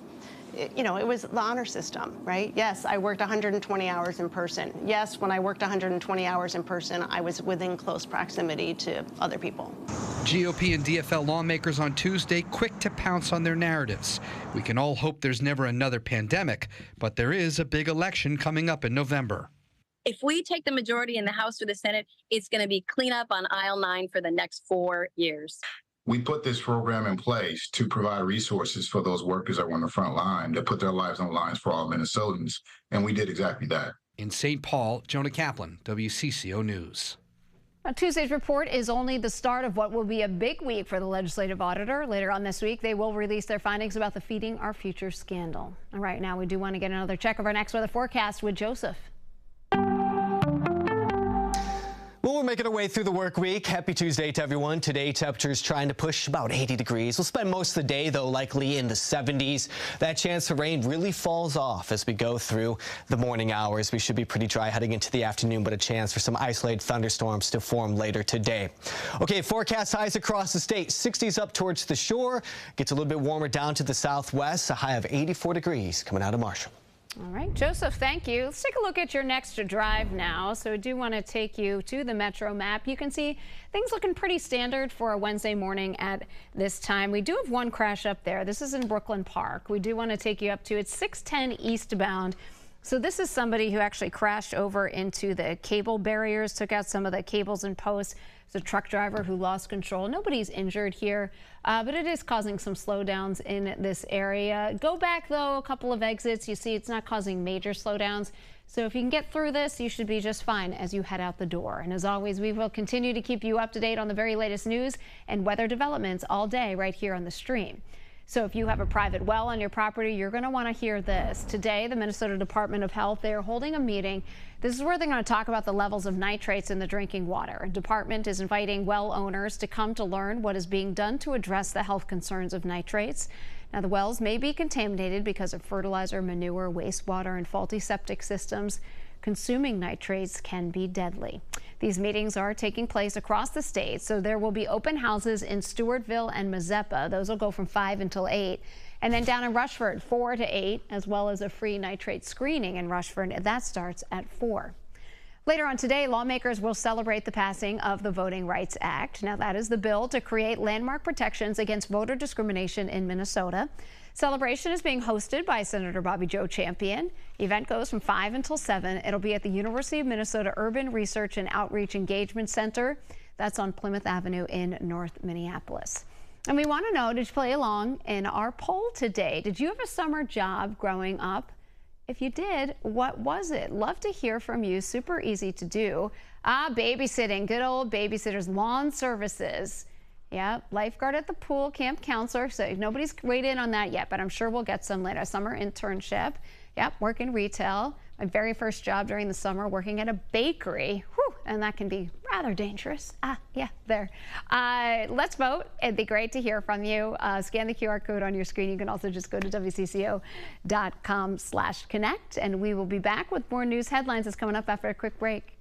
Speaker 6: it was the honor system, right? Yes, I worked 120 hours in person. Yes, when I worked 120 hours in person, I was within close proximity to other people.
Speaker 5: GOP and DFL lawmakers on Tuesday quick to pounce on their narratives. We can all hope there's never another pandemic, but there is a big election coming up in November.
Speaker 7: If we take the majority in the House or the Senate, it's going to be cleanup on aisle 9 for the next 4 years.
Speaker 8: We put this program in place to provide resources for those workers that were on the front line, that put their lives on the lines for all Minnesotans, and we did exactly that.
Speaker 5: In St. Paul, Jonah Kaplan, WCCO News.
Speaker 1: Now, Tuesday's report is only the start of what will be a big week for the legislative auditor. Later on this week, they will release their findings about the Feeding Our Future scandal. All right, now we do want to get another check of our next weather forecast with Joseph.
Speaker 3: Well, we're making our way through the work week. Happy Tuesday to everyone. Today, temperatures trying to push about 80 degrees. We'll spend most of the day, though, likely in the 70s. That chance for rain really falls off as we go through the morning hours. We should be pretty dry heading into the afternoon, but a chance for some isolated thunderstorms to form later today. Okay, forecast highs across the state. 60s up towards the shore. Gets a little bit warmer down to the southwest. A high of 84 degrees coming out of Marshall.
Speaker 1: All right, Joseph, thank you. Let's take a look at your next drive now. So I do want to take you to the Metro map. You can see things looking pretty standard for a Wednesday morning at this time. We do have one crash up there. This is in Brooklyn Park. We do want to take you up to, it's 610 eastbound. So this is somebody who actually crashed over into the cable barriers, took out some of the cables and posts. It's a truck driver who lost control. Nobody's injured here, but it is causing some slowdowns in this area. Go back, though, a couple of exits. You see it's not causing major slowdowns. So if you can get through this, you should be just fine as you head out the door. And as always, we will continue to keep you up to date on the very latest news and weather developments all day right here on the stream. So if you have a private well on your property, you're going to want to hear this. Today, the Minnesota Department of Health, they are holding a meeting. This is where they're going to talk about the levels of nitrates in the drinking water. The department is inviting well owners to come to learn what is being done to address the health concerns of nitrates. Now, the wells may be contaminated because of fertilizer, manure, wastewater, and faulty septic systems. Consuming nitrates can be deadly. These meetings are taking place across the state, so there will be open houses in Stewartville and Mazeppa. Those will go from 5 until 8. And then down in Rushford, 4 to 8, as well as a free nitrate screening in Rushford. That starts at 4. Later on today, lawmakers will celebrate the passing of the Voting Rights Act. Now, that is the bill to create landmark protections against voter discrimination in Minnesota. Celebration is being hosted by Senator Bobby Joe Champion. The event goes from 5 until 7. It'll be at the University of Minnesota Urban Research and Outreach Engagement Center. That's on Plymouth Avenue in North Minneapolis. And we want to know, did you play along in our poll today? Did you have a summer job growing up? If you did, what was it? Love to hear from you. Super easy to do. Babysitting, good old babysitters, lawn services. Yeah, lifeguard at the pool, camp counselor. So nobody's weighed in on that yet, but I'm sure we'll get some later. Summer internship. Yep, work in retail. My very first job during the summer, working at a bakery. Whew, and that can be rather dangerous. Yeah, there. Let's vote. It'd be great to hear from you. Scan the QR code on your screen. You can also just go to WCCO.com/connect, and we will be back with more news headlines. That's coming up after a quick break.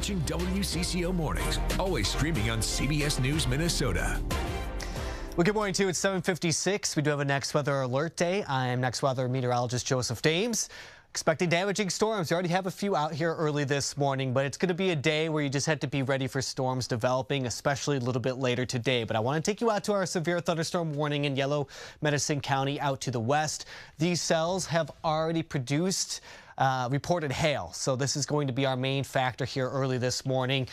Speaker 21: watching WCCO Mornings, always streaming on CBS News Minnesota.
Speaker 3: Well, good morning, too. It's 7:56. We do have a next weather alert day. I'm next weather meteorologist Joseph Dames. Expecting damaging storms. We already have a few out here early this morning, but it's going to be a day where you just have to be ready for storms developing, especially a little bit later today. But I want to take you out to our severe thunderstorm warning in Yellow Medicine County out to the west. These cells have already produced reported hail, so this is going to be our main factor here early this morning.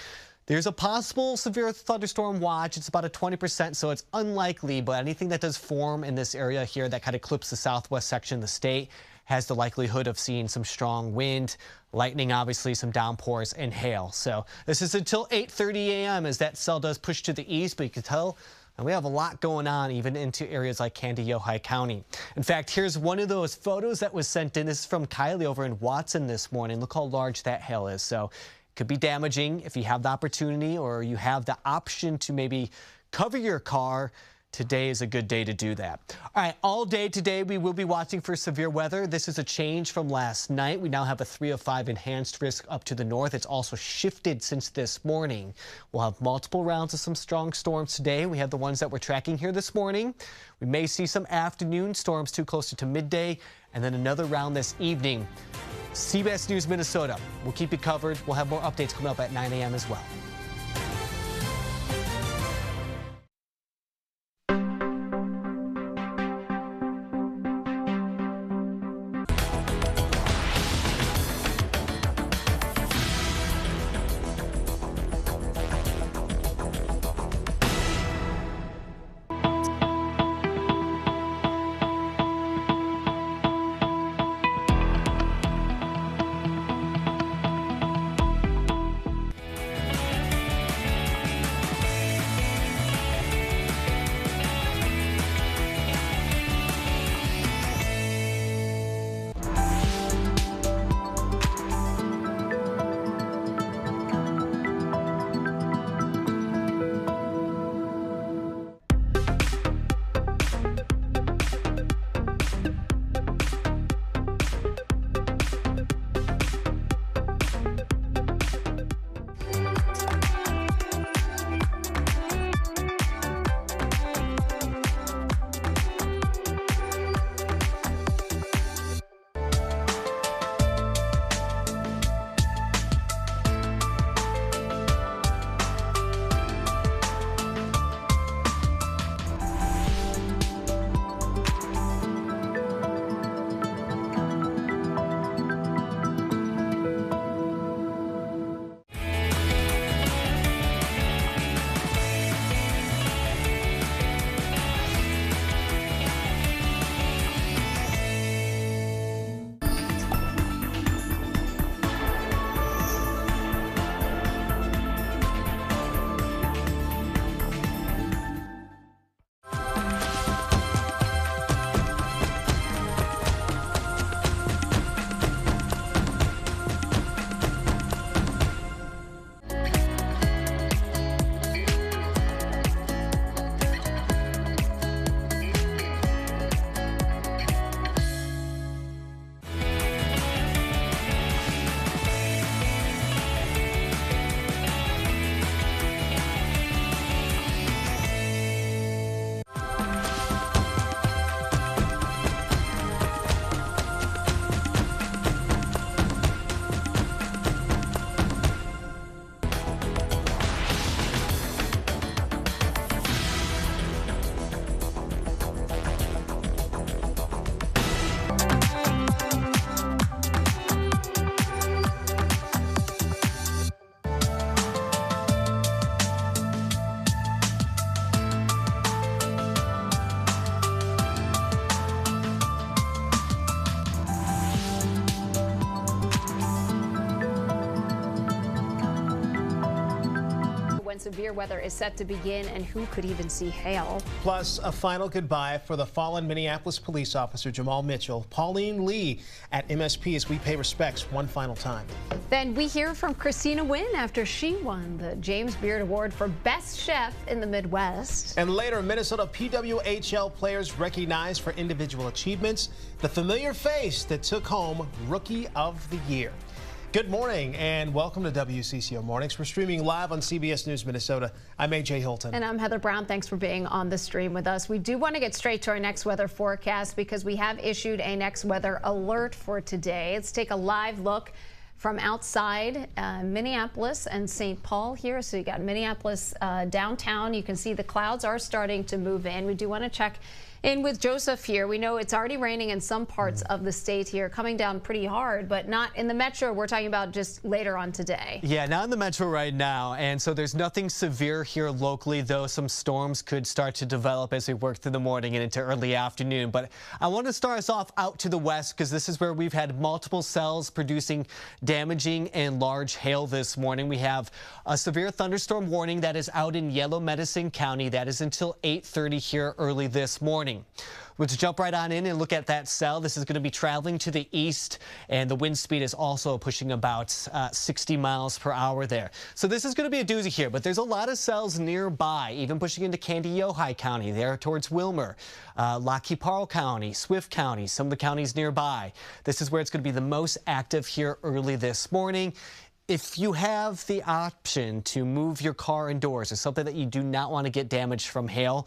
Speaker 3: There's a possible severe thunderstorm watch. It's about a 20%, so it's unlikely, but anything that does form in this area here that kind of clips the southwest section of the state has the likelihood of seeing some strong wind, lightning, obviously some downpours and hail. So this is until 8:30 a.m. as that cell does push to the east, but you can tell and we have a lot going on even into areas like Candy-Ojai County. In fact, here's one of those photos that was sent in. This is from Kylie over in Watson this morning. Look how large that hail is. So it could be damaging if you have the opportunity or you have the option to maybe cover your car. Today is a good day to do that. All right, all day today we will be watching for severe weather. This is a change from last night. We now have a 3 of 5 enhanced risk up to the north. It's also shifted since this morning. We'll have multiple rounds of some strong storms today. We have the ones that we're tracking here this morning. We may see some afternoon storms too closer to midday, and then another round this evening. CBS News Minnesota. We'll keep you covered. We'll have more updates coming up at 9 a.m. as well.
Speaker 1: Severe weather is set to begin, and who could even see hail?
Speaker 2: Plus, a final goodbye for the fallen Minneapolis police officer Jamal Mitchell. Pauline Lee at MSP as we pay respects one final time.
Speaker 1: Then we hear from Christina Wynn after she won the James Beard Award for Best Chef in the Midwest.
Speaker 2: And later, Minnesota PWHL players recognized for individual achievements. The familiar face that took home Rookie of the Year. Good morning and welcome to WCCO Mornings. We're streaming live on CBS News Minnesota. I'm AJ Hilton.
Speaker 1: And I'm Heather Brown. Thanks for being on the stream with us. We do want to get straight to our next weather forecast because we have issued a next weather alert for today. Let's take a live look from outside Minneapolis and St. Paul here. So you got Minneapolis downtown. You can see the clouds are starting to move in. We do want to check in with Joseph here. We know it's already raining in some parts of the state here, coming down pretty hard, but not in the metro. We're talking about just later on today.
Speaker 3: Yeah, not in the metro right now. And so there's nothing severe here locally, though some storms could start to develop as we work through the morning and into early afternoon. But I want to start us off out to the west because this is where we've had multiple cells producing damaging and large hail this morning. We have a severe thunderstorm warning that is out in Yellow Medicine County. That is until 8:30 here early this morning. Let's jump right on in and look at that cell. This is going to be traveling to the east, and the wind speed is also pushing about 60 miles per hour there. So this is going to be a doozy here, but there's a lot of cells nearby, even pushing into Candy-Ojai County, there towards Wilmer, Lockheed Parle County, Swift County, some of the counties nearby. This is where it's going to be the most active here early this morning. If you have the option to move your car indoors or something that you do not want to get damaged from hail,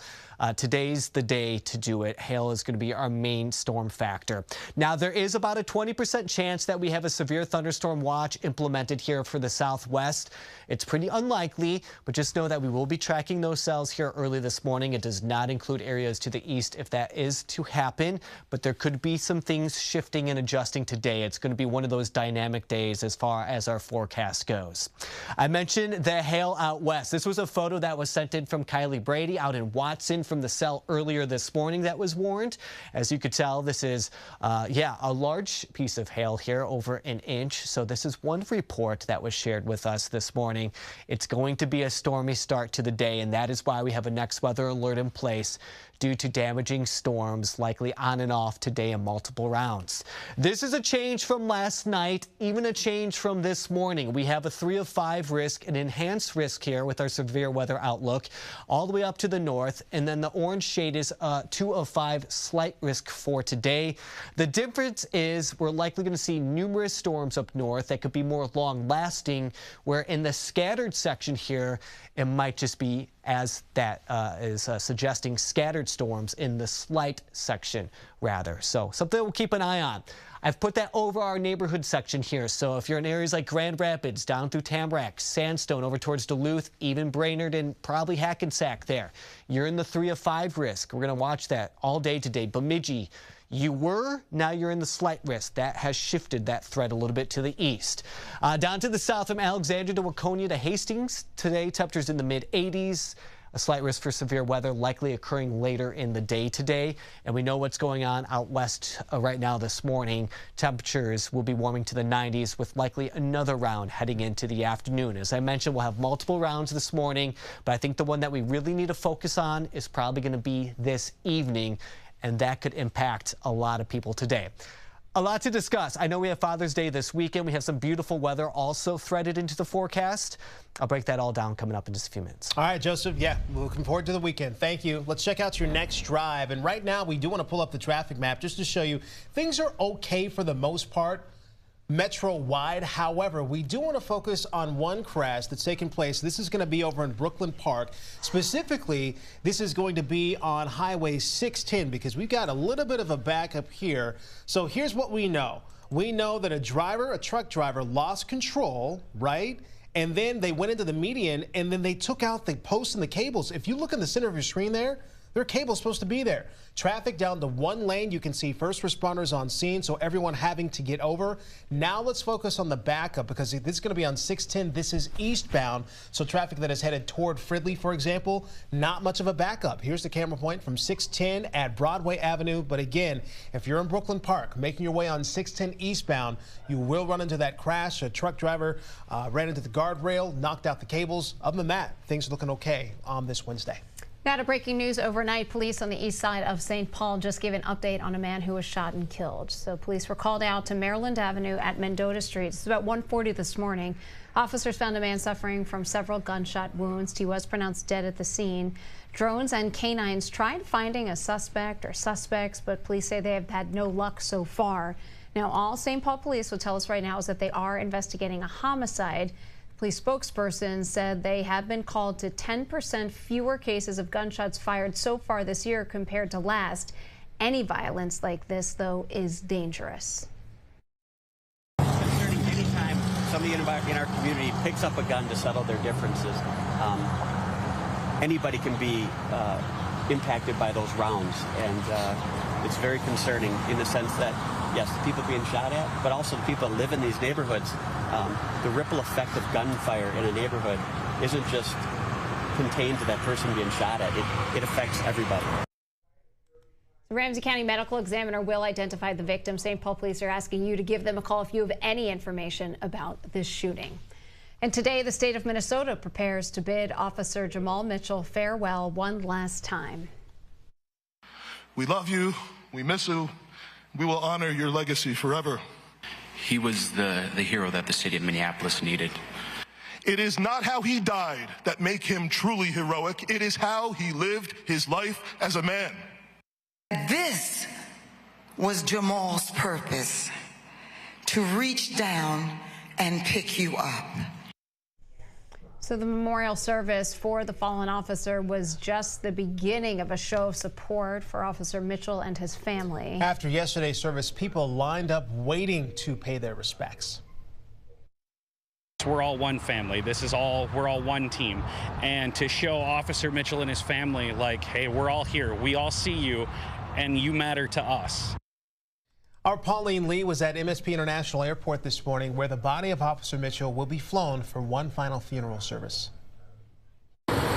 Speaker 3: today's the day to do it. Hail is going to be our main storm factor. Now, there is about a 20% chance that we have a severe thunderstorm watch implemented here for the southwest. It's pretty unlikely, but just know that we will be tracking those cells here early this morning. It does not include areas to the east if that is to happen, but there could be some things shifting and adjusting today. It's going to be one of those dynamic days as far as our forecast goes. I mentioned the hail out west. This was a photo that was sent in from Kylie Brady out in Watson from the cell earlier this morning that was warned. As you could tell, this is, a large piece of hail here, over an inch. So this is one report that was shared with us this morning. It's going to be a stormy start to the day, and that is why we have a next weather alert in place due to damaging storms likely on and off today in multiple rounds. This is a change from last night, even a change from this morning. We have a 3 of 5 risk, an enhanced risk here with our severe weather outlook all the way up to the north, and then the orange shade is 2 of 5 slight risk for today. The difference is we're likely going to see numerous storms up north that could be more long lasting, where in the scattered section here, it might just be as that is suggesting scattered storms in the slight section rather. So something we'll keep an eye on. I've put that over our neighborhood section here. So if you're in areas like Grand Rapids, down through Tamarack, Sandstone, over towards Duluth, even Brainerd and probably Hackensack there, you're in the 3 of 5 risk. We're going to watch that all day today. Bemidji, you were, now you're in the slight risk. That has shifted that threat a little bit to the east. Down to the south from Alexandria to Waconia to Hastings. Today, temperatures in the mid-80s. A slight risk for severe weather likely occurring later in the day today. And we know what's going on out west right now this morning. Temperatures will be warming to the 90s with likely another round heading into the afternoon. As I mentioned, we'll have multiple rounds this morning, but I think the one that we really need to focus on is probably going to be this evening, and that could impact a lot of people today. A lot to discuss. I know we have Father's Day this weekend. We have some beautiful weather also threaded into the forecast. I'll break that all down coming up in just a few minutes.
Speaker 2: All right, Joseph. Yeah, we're looking forward to the weekend. Thank you. Let's check out your next drive. And right now, we do want to pull up the traffic map just to show you things are okay for the most part metro-wide. However, we do want to focus on one crash that's taken place. This is going to be over in Brooklyn Park. Specifically, this is going to be on Highway 610 because we've got a little bit of a backup here. So here's what we know. We know that a truck driver lost control, right? And then they went into the median and then they took out the posts and the cables. If you look in the center of your screen there are cables supposed to be there. Traffic down to one lane. You can see first responders on scene, so everyone having to get over. Now let's focus on the backup because this is going to be on 610. This is eastbound, so traffic that is headed toward Fridley, for example, not much of a backup. Here's the camera point from 610 at Broadway Avenue. But again, if you're in Brooklyn Park, making your way on 610 eastbound, you will run into that crash. A truck driver ran into the guardrail, knocked out the cables. Other than that, things are looking okay on this Wednesday.
Speaker 1: Now to breaking news overnight. Police on the east side of St. Paul just gave an update on a man who was shot and killed. So police were called out to Maryland Avenue at Mendota Street. It's about 1:40 this morning. Officers found a man suffering from several gunshot wounds. He was pronounced dead at the scene. Drones and canines tried finding a suspect or suspects, but police say they have had no luck so far. Now, all St. Paul police will tell us right now is that they are investigating a homicide. Police spokesperson said they have been called to 10% fewer cases of gunshots fired so far this year compared to last. Any violence like this, though, is dangerous.
Speaker 9: Anytime somebody in our community picks up a gun to settle their differences, anybody can be impacted by those rounds, and it's very concerning in the sense that, yes, the people being shot at, but also the people that live in these neighborhoods. The ripple effect of gunfire in a neighborhood isn't just contained to that person being shot at. It affects everybody.
Speaker 1: The Ramsey County Medical Examiner will identify the victim. St. Paul police are asking you to give them a call if you have any information about this shooting. And today, the state of Minnesota prepares to bid Officer Jamal Mitchell farewell one last time.
Speaker 10: We love you. We miss you. We will honor your legacy forever.
Speaker 11: He was the hero that the city of Minneapolis needed.
Speaker 10: It is not how he died that make him truly heroic. It is how he lived his life as a man.
Speaker 12: This was Jamal's purpose, to reach down and pick you up.
Speaker 1: So the memorial service for the fallen officer was just the beginning of a show of support for Officer Mitchell and his family.
Speaker 2: After yesterday's service, people lined up waiting to pay their respects.
Speaker 25: We're all one family. We're all one team. And to show Officer Mitchell and his family, like, hey, we're all here. We all see you, and you matter to us.
Speaker 2: Our Pauline Lee was at MSP International Airport this morning, where the body of Officer Mitchell will be flown for one final funeral service.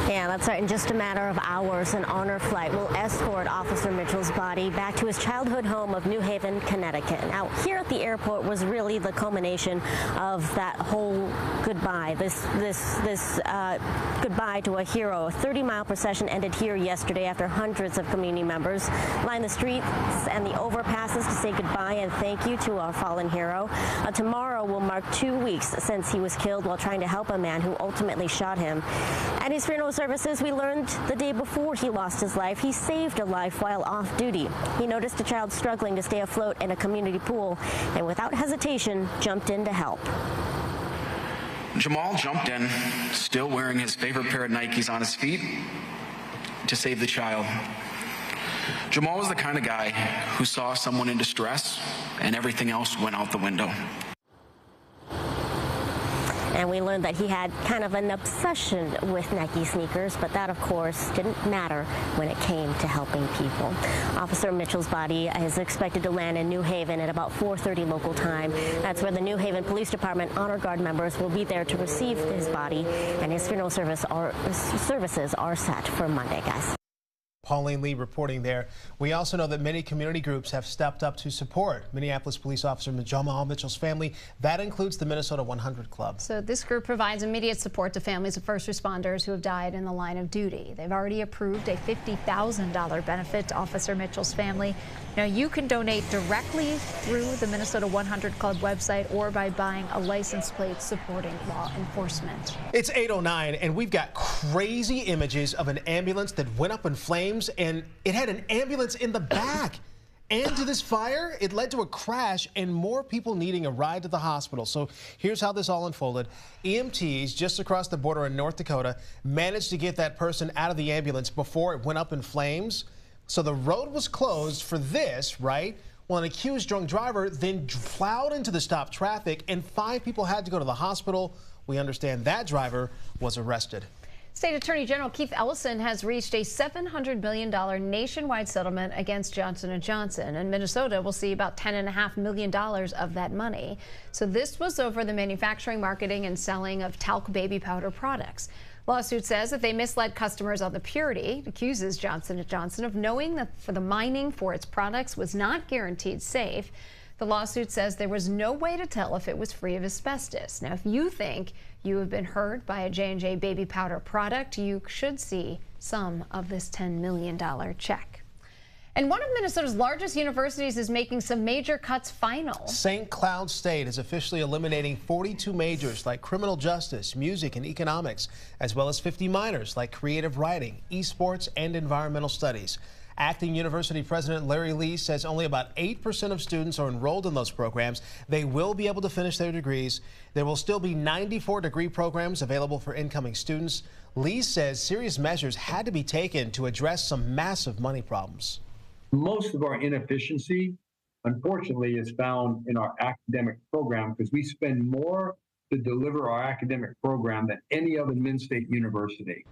Speaker 26: Yeah, that's right. In just a matter of hours, an honor flight will escort Officer Mitchell's body back to his childhood home of New Haven, Connecticut. Now, here at the airport was really the culmination of that whole goodbye. This goodbye to a hero. A 30-mile procession ended here yesterday after hundreds of community members lined the streets and the overpasses to say goodbye and thank you to our fallen hero. Tomorrow will mark 2 weeks since he was killed while trying to help a man who ultimately shot him. At his funeral services, we learned the day before he lost his life, he saved a life while off duty. He noticed a child struggling to stay afloat in a community pool and without hesitation jumped in to help.
Speaker 11: Jamal jumped in, still wearing his favorite pair of Nikes on his feet, to save the child. Jamal was the kind of guy who saw someone in distress and everything else went out the window.
Speaker 26: And we learned that he had kind of an obsession with Nike sneakers, but that, of course, didn't matter when it came to helping people. Officer Mitchell's body is expected to land in New Haven at about 4:30 local time. That's where the New Haven Police Department Honor Guard members will be there to receive his body, and his funeral services are set for Monday, guys.
Speaker 2: Pauline Lee reporting there. We also know that many community groups have stepped up to support Minneapolis police officer Jamal Mitchell's family. That includes the Minnesota 100 Club.
Speaker 1: So this group provides immediate support to families of first responders who have died in the line of duty. They've already approved a $50,000 benefit to Officer Mitchell's family. Now you can donate directly through the Minnesota 100 Club website or by buying a license plate supporting law enforcement.
Speaker 2: It's 8:09 and we've got crazy images of an ambulance that went up in flames, and it had an ambulance in the back. And to this fire, it led to a crash and more people needing a ride to the hospital. So here's how this all unfolded. EMTs just across the border in North Dakota managed to get that person out of the ambulance before it went up in flames. So the road was closed for this, right? Well, an accused drunk driver then plowed into the stopped traffic and 5 people had to go to the hospital. We understand that driver was arrested.
Speaker 1: State Attorney General Keith Ellison has reached a $700 million nationwide settlement against Johnson & Johnson, and Minnesota will see about $10.5 million of that money. So this was over the manufacturing, marketing, and selling of talc baby powder products. Lawsuit says that they misled customers on the purity. It accuses Johnson & Johnson of knowing that the mining for its products was not guaranteed safe. The lawsuit says there was no way to tell if it was free of asbestos. Now, if you think you have been hurt by a J&J baby powder product, you should see some of this $10 million check. And one of Minnesota's largest universities is making some major cuts final.
Speaker 2: St. Cloud State is officially eliminating 42 majors like criminal justice, music, and economics, as well as 50 minors like creative writing, esports, and environmental studies. Acting University President Larry Lee says only about 8% of students are enrolled in those programs. They will be able to finish their degrees. There will still be 94 degree programs available for incoming students. Lee says serious measures had to be taken to address some massive money problems.
Speaker 13: Most of our inefficiency, unfortunately, is found in our academic program because we spend more to deliver our academic program than any other Mid-State university.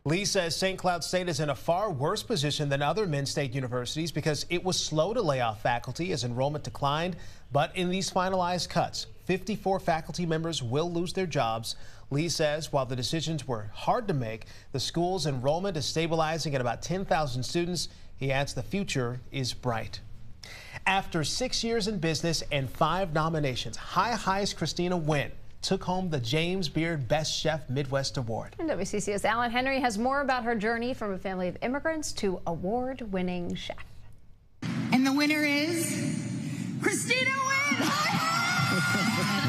Speaker 2: Lee says St. Cloud State is in a far worse position than other Mid-State universities because it was slow to lay off faculty as enrollment declined. But in these finalized cuts, 54 faculty members will lose their jobs. Lee says while the decisions were hard to make, the school's enrollment is stabilizing at about 10,000 students. He adds the future is bright. After 6 years in business and 5 nominations, High High's Christina Nguyen took home the James Beard Best Chef Midwest Award.
Speaker 1: And WCCO's Alan Henry has more about her journey from a family of immigrants to award-winning chef.
Speaker 19: And the winner is Christina Nguyen.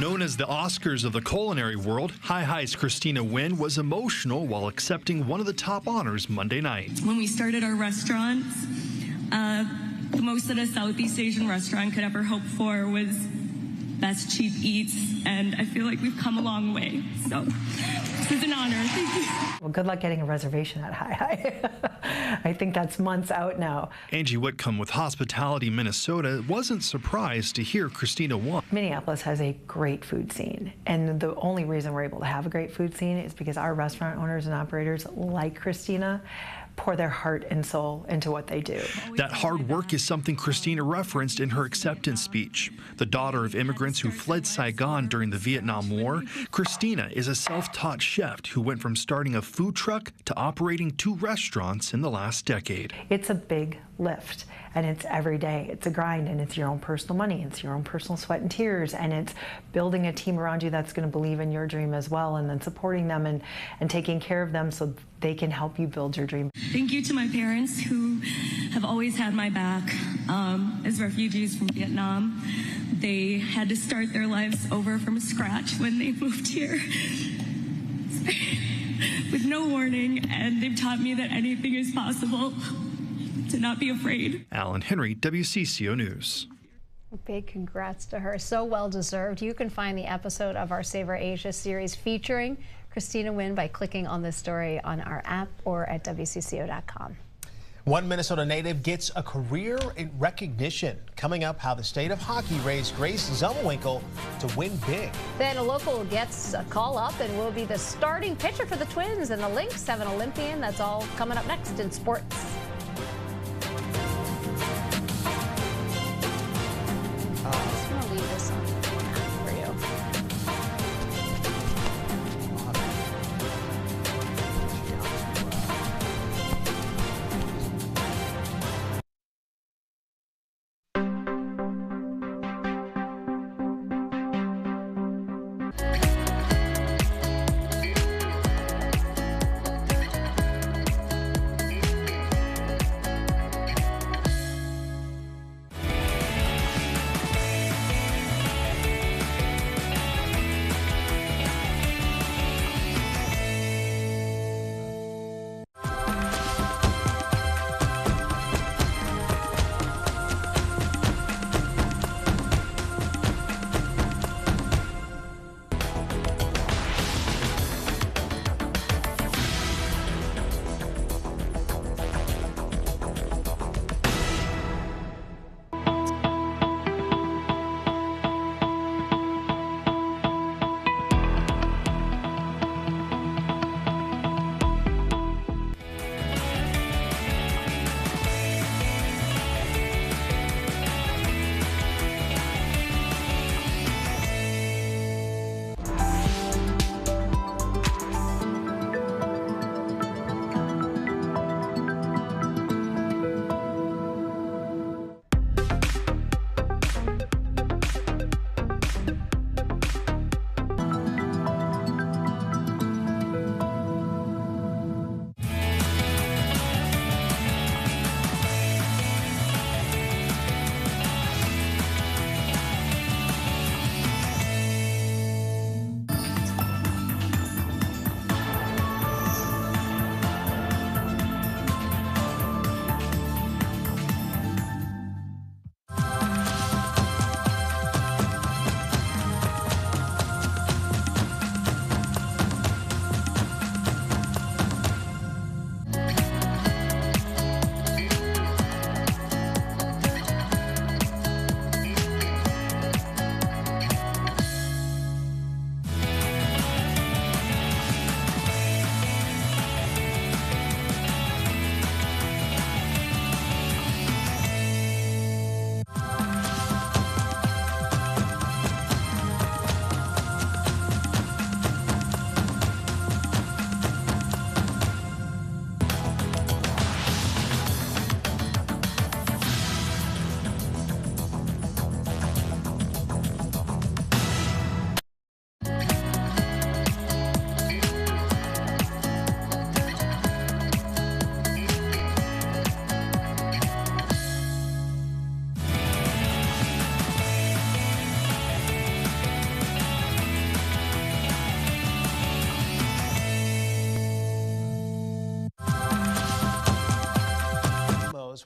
Speaker 14: Known as the Oscars of the culinary world, High High's Christina Nguyen was emotional while accepting one of the top honors Monday night.
Speaker 20: When we started our restaurants, the most that a Southeast Asian restaurant could ever hope for was Best Cheap Eats, and I feel like we've come a long way. So this is an honor. Thank you.
Speaker 15: Well, good luck getting a reservation at High High. I think that's months out now.
Speaker 14: Angie Whitcomb with Hospitality Minnesota wasn't surprised to hear Christina won.
Speaker 15: Minneapolis has a great food scene, and the only reason we're able to have a great food scene is because our restaurant owners and operators like Christina pour their heart and soul into what they do.
Speaker 14: That hard work is something Christina referenced in her acceptance speech. The daughter of immigrants who fled Saigon during the Vietnam War, Christina is a self-taught chef who went from starting a food truck to operating 2 restaurants in the last decade.
Speaker 15: It's a big lift, and it's every day. It's a grind, and it's your own personal money. It's your own personal sweat and tears, and it's building a team around you that's going to believe in your dream as well, and then supporting them and taking care of them so they can help you build your dream.
Speaker 20: Thank you to my parents who have always had my back. As refugees from Vietnam, they had to start their lives over from scratch when they moved here with no warning, and they've taught me that anything is possible, to not be afraid.
Speaker 14: Alan Henry, WCCO News.
Speaker 1: Big congrats to her. So well deserved. You can find the episode of our Savor Asia series featuring Christina Nguyen by clicking on this story on our app or at WCCO.com.
Speaker 2: One Minnesota native gets a career in recognition. Coming up, how the state of hockey raised Grace Zummelwinkle to win big.
Speaker 1: Then a local gets a call up and will be the starting pitcher for the Twins, and the Lynx have an Olympian. That's all coming up next in sports. I'm just going to leave this on for you.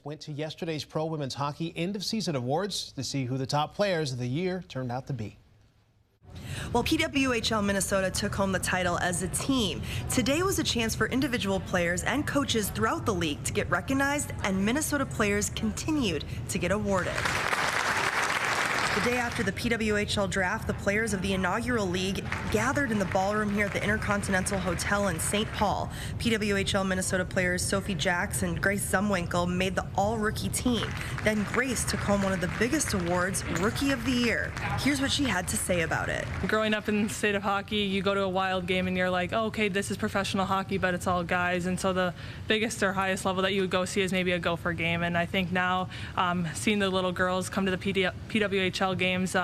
Speaker 2: Let's went to yesterday's Pro Women's Hockey End of Season Awards to see who the top players of the year turned out to be.
Speaker 4: Well, PWHL Minnesota took home the title as a team. Today was a chance for individual players and coaches throughout the league to get recognized, and Minnesota players continued to get awarded. The day after the PWHL draft, the players of the inaugural league gathered in the ballroom here at the Intercontinental Hotel in St. Paul. PWHL Minnesota players Sophie Jacks and Grace Zumwinkle made the all-rookie team. Then Grace took home one of the biggest awards, Rookie of the Year. Here's what she had to say about it.
Speaker 16: Growing up in the state of hockey, you go to a Wild game and you're like, oh, okay, this is professional hockey, but it's all guys. And so the biggest or highest level that you would go see is maybe a Gopher game. And I think now seeing the little girls come to the PWHL games,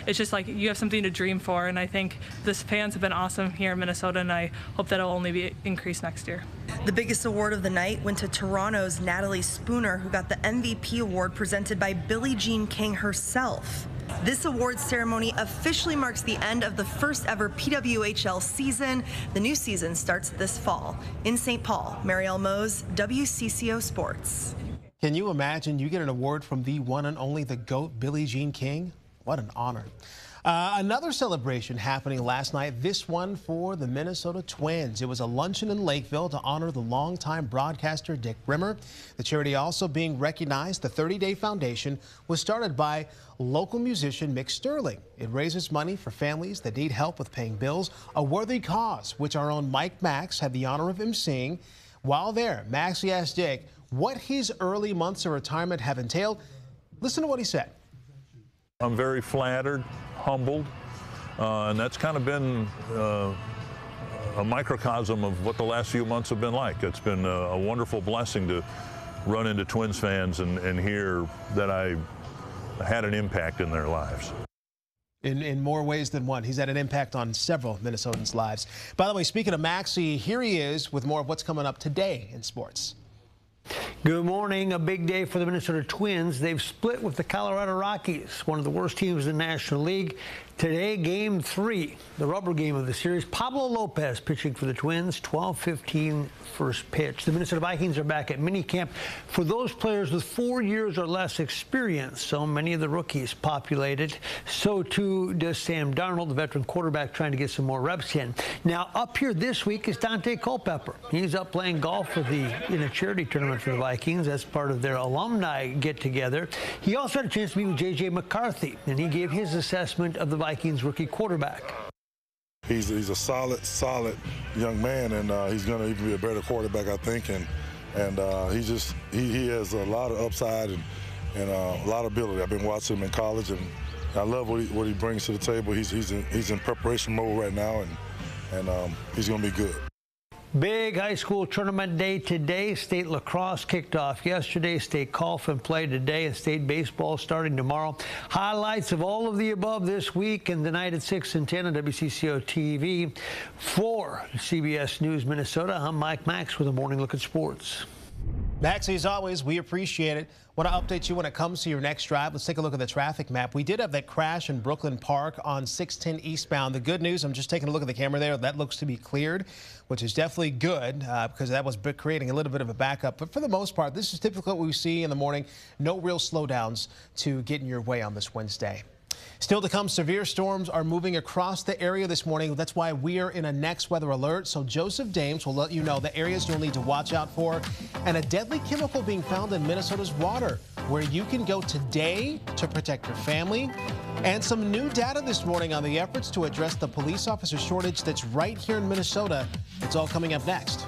Speaker 16: it's just like you have something to dream for, and I think the fans have been awesome here in Minnesota, and I hope that it'll only be increased next year.
Speaker 4: The biggest award of the night went to Toronto's Natalie Spooner, who got the MVP award presented by Billie Jean King herself. This awards ceremony officially marks the end of the first ever PWHL season. The new season starts this fall. In St. Paul, Marielle Mose, WCCO Sports.
Speaker 2: Can you imagine you get an award from the one and only the GOAT, Billie Jean King? What an honor. Another celebration happening last night, this one for the Minnesota Twins. It was a luncheon in Lakeville to honor the longtime broadcaster Dick Brimmer. The charity also being recognized. The 30-Day Foundation was started by local musician Mick Sterling. It raises money for families that need help with paying bills, a worthy cause, which our own Mike Max had the honor of emceeing. While there, Maxie asked Dick what his early months of retirement have entailed. Listen to what he said.
Speaker 17: I'm very flattered, humbled, and that's kind of been a microcosm of what the last few months have been like. It's been a wonderful blessing to run into Twins fans and hear that I had an impact in their lives.
Speaker 2: In more ways than one. He's had an impact on several Minnesotans' lives. By the way, speaking of Maxie, here he is with more of what's coming up today in sports.
Speaker 18: Good morning. A big day for the Minnesota Twins. They've split with the Colorado Rockies, one of the worst teams in the National League. Today, Game 3, the rubber game of the series. Pablo Lopez pitching for the Twins, 12:15 first pitch. The Minnesota Vikings are back at minicamp for those players with 4 years or less experience. So many of the rookies populated. So too does Sam Darnold, the veteran quarterback, trying to get some more reps in. Now, up here this week is Dante Culpepper. He's up playing golf in a charity tournament for the Vikings. That's part of their alumni get-together. He also had a chance to meet with J.J. McCarthy, and he gave his assessment of the Vikings rookie quarterback.
Speaker 22: He's a solid young man, and he's going to even be a better quarterback, I think. And he has a lot of upside and a lot of ability. I've been watching him in college, and I love what he brings to the table. He's in preparation mode right now, and he's going to be good.
Speaker 18: Big high school tournament day today. State lacrosse kicked off yesterday. State golf and play today, and state baseball starting tomorrow. Highlights of all of the above this week and tonight at 6 and 10 on WCCO TV. For CBS News Minnesota, I'm Mike Max with a morning look at sports.
Speaker 2: Maxie, as always, we appreciate it. Want to update you when it comes to your next drive. Let's take a look at the traffic map. We did have that crash in Brooklyn Park on 610 eastbound. The good news, I'm just taking a look at the camera there. That looks to be cleared, which is definitely good because that was creating a little bit of a backup. But for the most part, this is typically what we see in the morning. No real slowdowns to get in your way on this Wednesday. Still to come, severe storms are moving across the area this morning. That's why we are in a next weather alert. So Joseph Dames will let you know the areas you'll need to watch out for. And a deadly chemical being found in Minnesota's water, where you can go today to protect your family. And some new data this morning on the efforts to address the police officer shortage that's right here in Minnesota. It's all coming up next.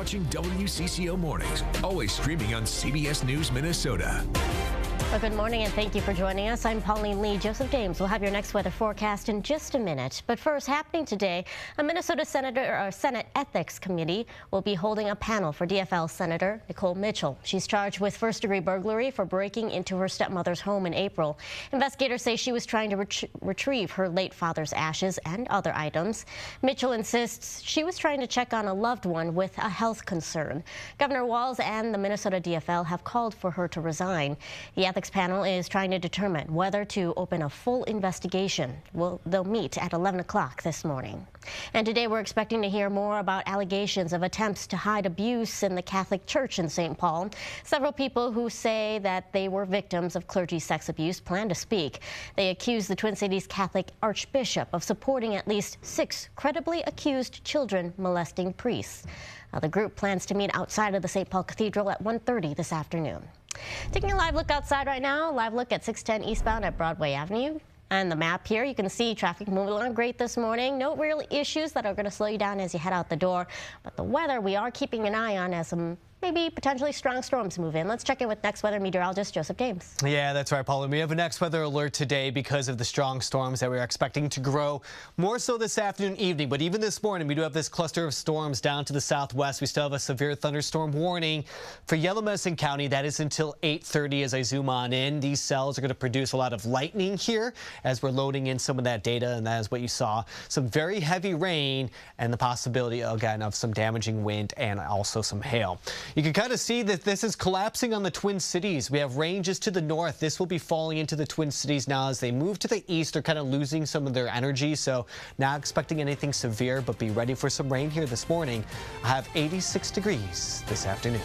Speaker 21: watching WCCO Mornings, always streaming on CBS News Minnesota.
Speaker 26: Well, good morning and thank you for joining us. I'm Pauline Lee. Joseph James will have your next weather forecast in just a minute. But first, happening today, a Minnesota Senate Ethics Committee will be holding a panel for DFL Senator Nicole Mitchell. She's charged with first-degree burglary for breaking into her stepmother's home in April. Investigators say she was trying to retrieve her late father's ashes and other items. Mitchell insists she was trying to check on a loved one with a health concern. Governor Walz and the Minnesota DFL have called for her to resign. The ethics panel is trying to determine whether to open a full investigation. They'll meet at 11 o'clock this morning. And today we're expecting to hear more about allegations of attempts to hide abuse in the Catholic Church in St. Paul. Several people who say that they were victims of clergy sex abuse plan to speak. They accuse the Twin Cities Catholic Archbishop of supporting at least 6 credibly accused children molesting priests. The group plans to meet outside of the St. Paul Cathedral at 1:30 this afternoon. Taking a live look outside right now, live look at 610 eastbound at Broadway Avenue. And the map here, you can see traffic moving along great this morning. No real issues that are going to slow you down as you head out the door. But the weather, we are keeping an eye on as some maybe potentially strong storms move in. Let's check in with next weather meteorologist Joseph James.
Speaker 3: Yeah, that's right, Paula. We have a next weather alert today because of the strong storms that we're expecting to grow more so this afternoon, evening. But even this morning, we do have this cluster of storms down to the southwest. We still have a severe thunderstorm warning for Yellow Medicine County. That is until 8:30 as I zoom on in. These cells are going to produce a lot of lightning here as we're loading in some of that data, and that is what you saw. Some very heavy rain and the possibility, again, of some damaging wind and also some hail. You can kind of see that this is collapsing on the Twin Cities. We have ranges to the north. This will be falling into the Twin Cities now as they move to the east. They're kind of losing some of their energy, so not expecting anything severe, but be ready for some rain here this morning. I have 86 degrees this afternoon.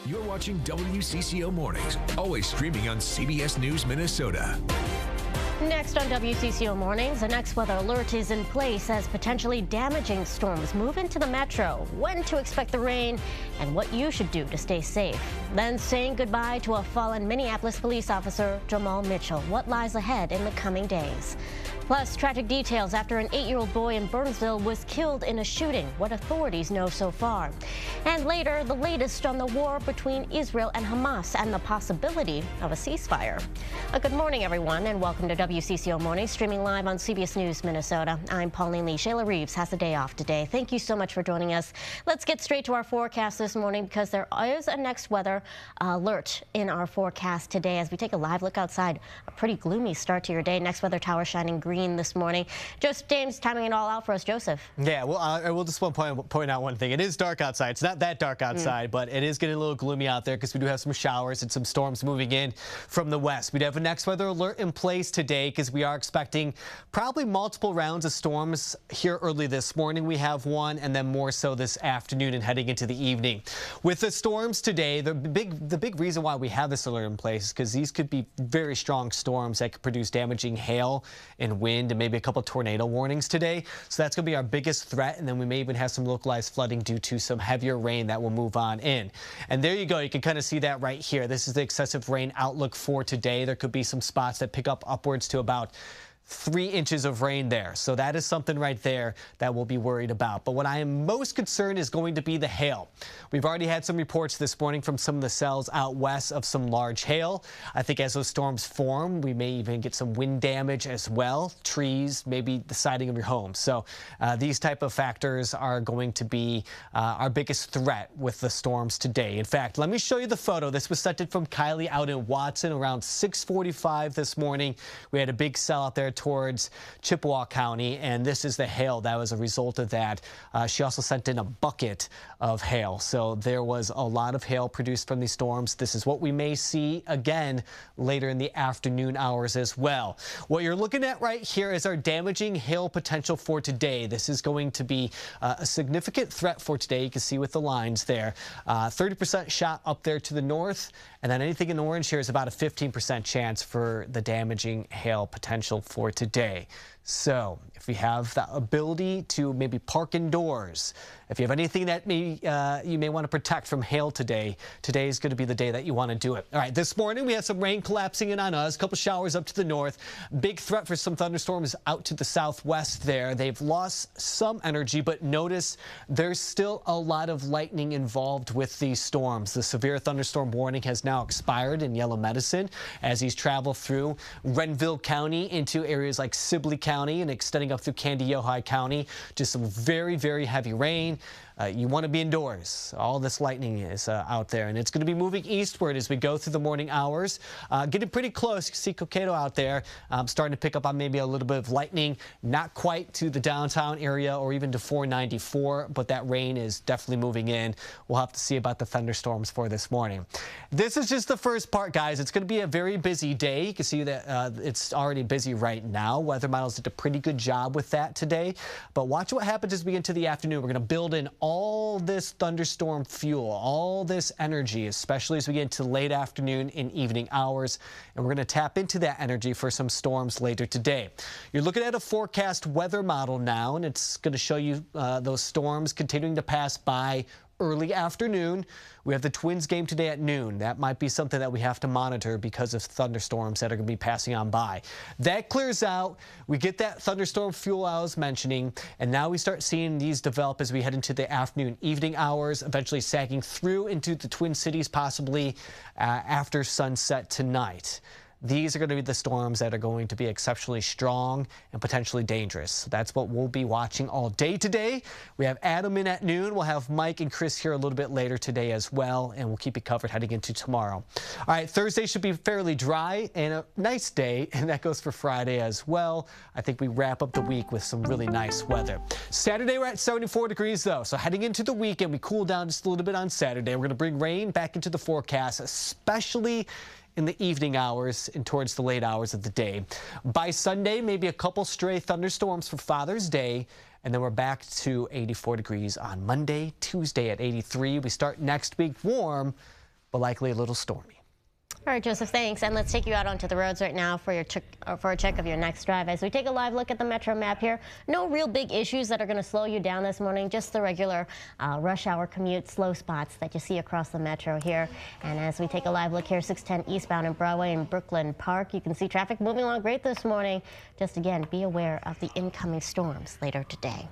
Speaker 21: You're watching WCCO Mornings, always streaming on CBS News Minnesota.
Speaker 26: Next on WCCO Mornings, the next weather alert is in place as potentially damaging storms move into the metro, when to expect the rain, and what you should do to stay safe. Then saying goodbye to a fallen Minneapolis police officer, Jamal Mitchell. What lies ahead in the coming days? Plus, tragic details after an 8-year-old boy in Burnsville was killed in a shooting, what authorities know so far. And later, the latest on the war between Israel and Hamas and the possibility of a ceasefire. Good morning, everyone, and welcome to WCCO Mornings, streaming live on CBS News Minnesota. I'm Pauline Lee. Shayla Reeves has the day off today. Thank you so much for joining us. Let's get straight to our forecast this morning because there is a next weather alert in our forecast today as we take a live look outside. A pretty gloomy start to your day. Next weather tower shining green this morning. Joseph James timing it all out for us. Joseph.
Speaker 3: Yeah, well, I will just want to point out one thing. It is dark outside. It's not that dark outside, but it is getting a little gloomy out there because we do have some showers and some storms moving in from the west. We'd have a next weather alert in place today because we are expecting probably multiple rounds of storms here early this morning. We have one, and then more so this afternoon and heading into the evening. With the storms today, the big reason why we have this alert in place is because these could be very strong storms that could produce damaging hail and wind and maybe a couple tornado warnings today. So that's going to be our biggest threat. And then we may even have some localized flooding due to some heavier rain that will move on in. And there you go. You can kind of see that right here. This is the excessive rain outlook for today. There could be some spots that pick up upwards to about 3 inches of rain there. So that is something right there that we'll be worried about. But what I am most concerned is going to be the hail. We've already had some reports this morning from some of the cells out west of some large hail. I think as those storms form, we may even get some wind damage as well, trees, maybe the siding of your home. So these type of factors are going to be our biggest threat with the storms today. In fact, let me show you the photo. This was sent in from Kylie out in Watson around 6:45 this morning. We had a big cell out there towards Chippewa County, and this is the hail that was a result of that. She also sent in a bucket of hail. So there was a lot of hail produced from these storms. This is what we may see again later in the afternoon hours as well. What you're looking at right here is our damaging hail potential for today. This is going to be a significant threat for today. You can see with the lines there. 30% shot up there to the north, and then anything in orange here is about a 15% chance for the damaging hail potential for today. So if you have the ability to maybe park indoors, if you have anything that you may want to protect from hail today, today is going to be the day that you want to do it. All right, this morning we had some rain collapsing in on us, a couple showers up to the north. Big threat for some thunderstorms out to the southwest there. They've lost some energy, but notice there's still a lot of lightning involved with these storms. The severe thunderstorm warning has now expired in yellow medicine as these travel through Renville County into areas like Sibley County and extending up through Candy-Ojai County. Just some very, very heavy rain. You want to be indoors. All this lightning is out there, and it's going to be moving eastward as we go through the morning hours. Getting pretty close. You can see Cokato out there starting to pick up on maybe a little bit of lightning. Not quite to the downtown area or even to 494, but that rain is definitely moving in. We'll have to see about the thunderstorms for this morning. This is just the first part, guys. It's going to be a very busy day. You can see that it's already busy right now. Weather models did a pretty good job with that today. But watch what happens as we get into the afternoon. We're going to build in all this thunderstorm fuel, all this energy, especially as we get into late afternoon and evening hours. And we're going to tap into that energy for some storms later today. You're looking at a forecast weather model now, and it's going to show you those storms continuing to pass by early afternoon. We have the Twins game today at noon. That might be something that we have to monitor because of thunderstorms that are going to be passing on by. That clears out. We get that thunderstorm fuel I was mentioning, and now we start seeing these develop as we head into the afternoon, evening hours, eventually sagging through into the Twin Cities, possibly after sunset tonight. These are going to be the storms that are going to be exceptionally strong and potentially dangerous. That's what we'll be watching all day today. We have Adam in at noon. We'll have Mike and Chris here a little bit later today as well, and we'll keep you covered heading into tomorrow. All right, Thursday should be fairly dry and a nice day, and that goes for Friday as well. I think we wrap up the week with some really nice weather. Saturday, we're at 74 degrees, though, so heading into the weekend, we cool down just a little bit on Saturday. We're going to bring rain back into the forecast, especially in the evening hours and towards the late hours of the day. By Sunday, maybe a couple stray thunderstorms for Father's Day, and then we're back to 84 degrees on Monday, Tuesday at 83. We start next week warm, but likely a little stormy.
Speaker 26: All right, Joseph, thanks. And let's take you out onto the roads right now for a check of your next drive. As we take a live look at the metro map here, no real big issues that are going to slow you down this morning, just the regular rush hour commute slow spots that you see across the metro here. And as we take a live look here, 610 eastbound in Broadway and Brooklyn Park, you can see traffic moving along great this morning. Just again, be aware of the incoming storms later today.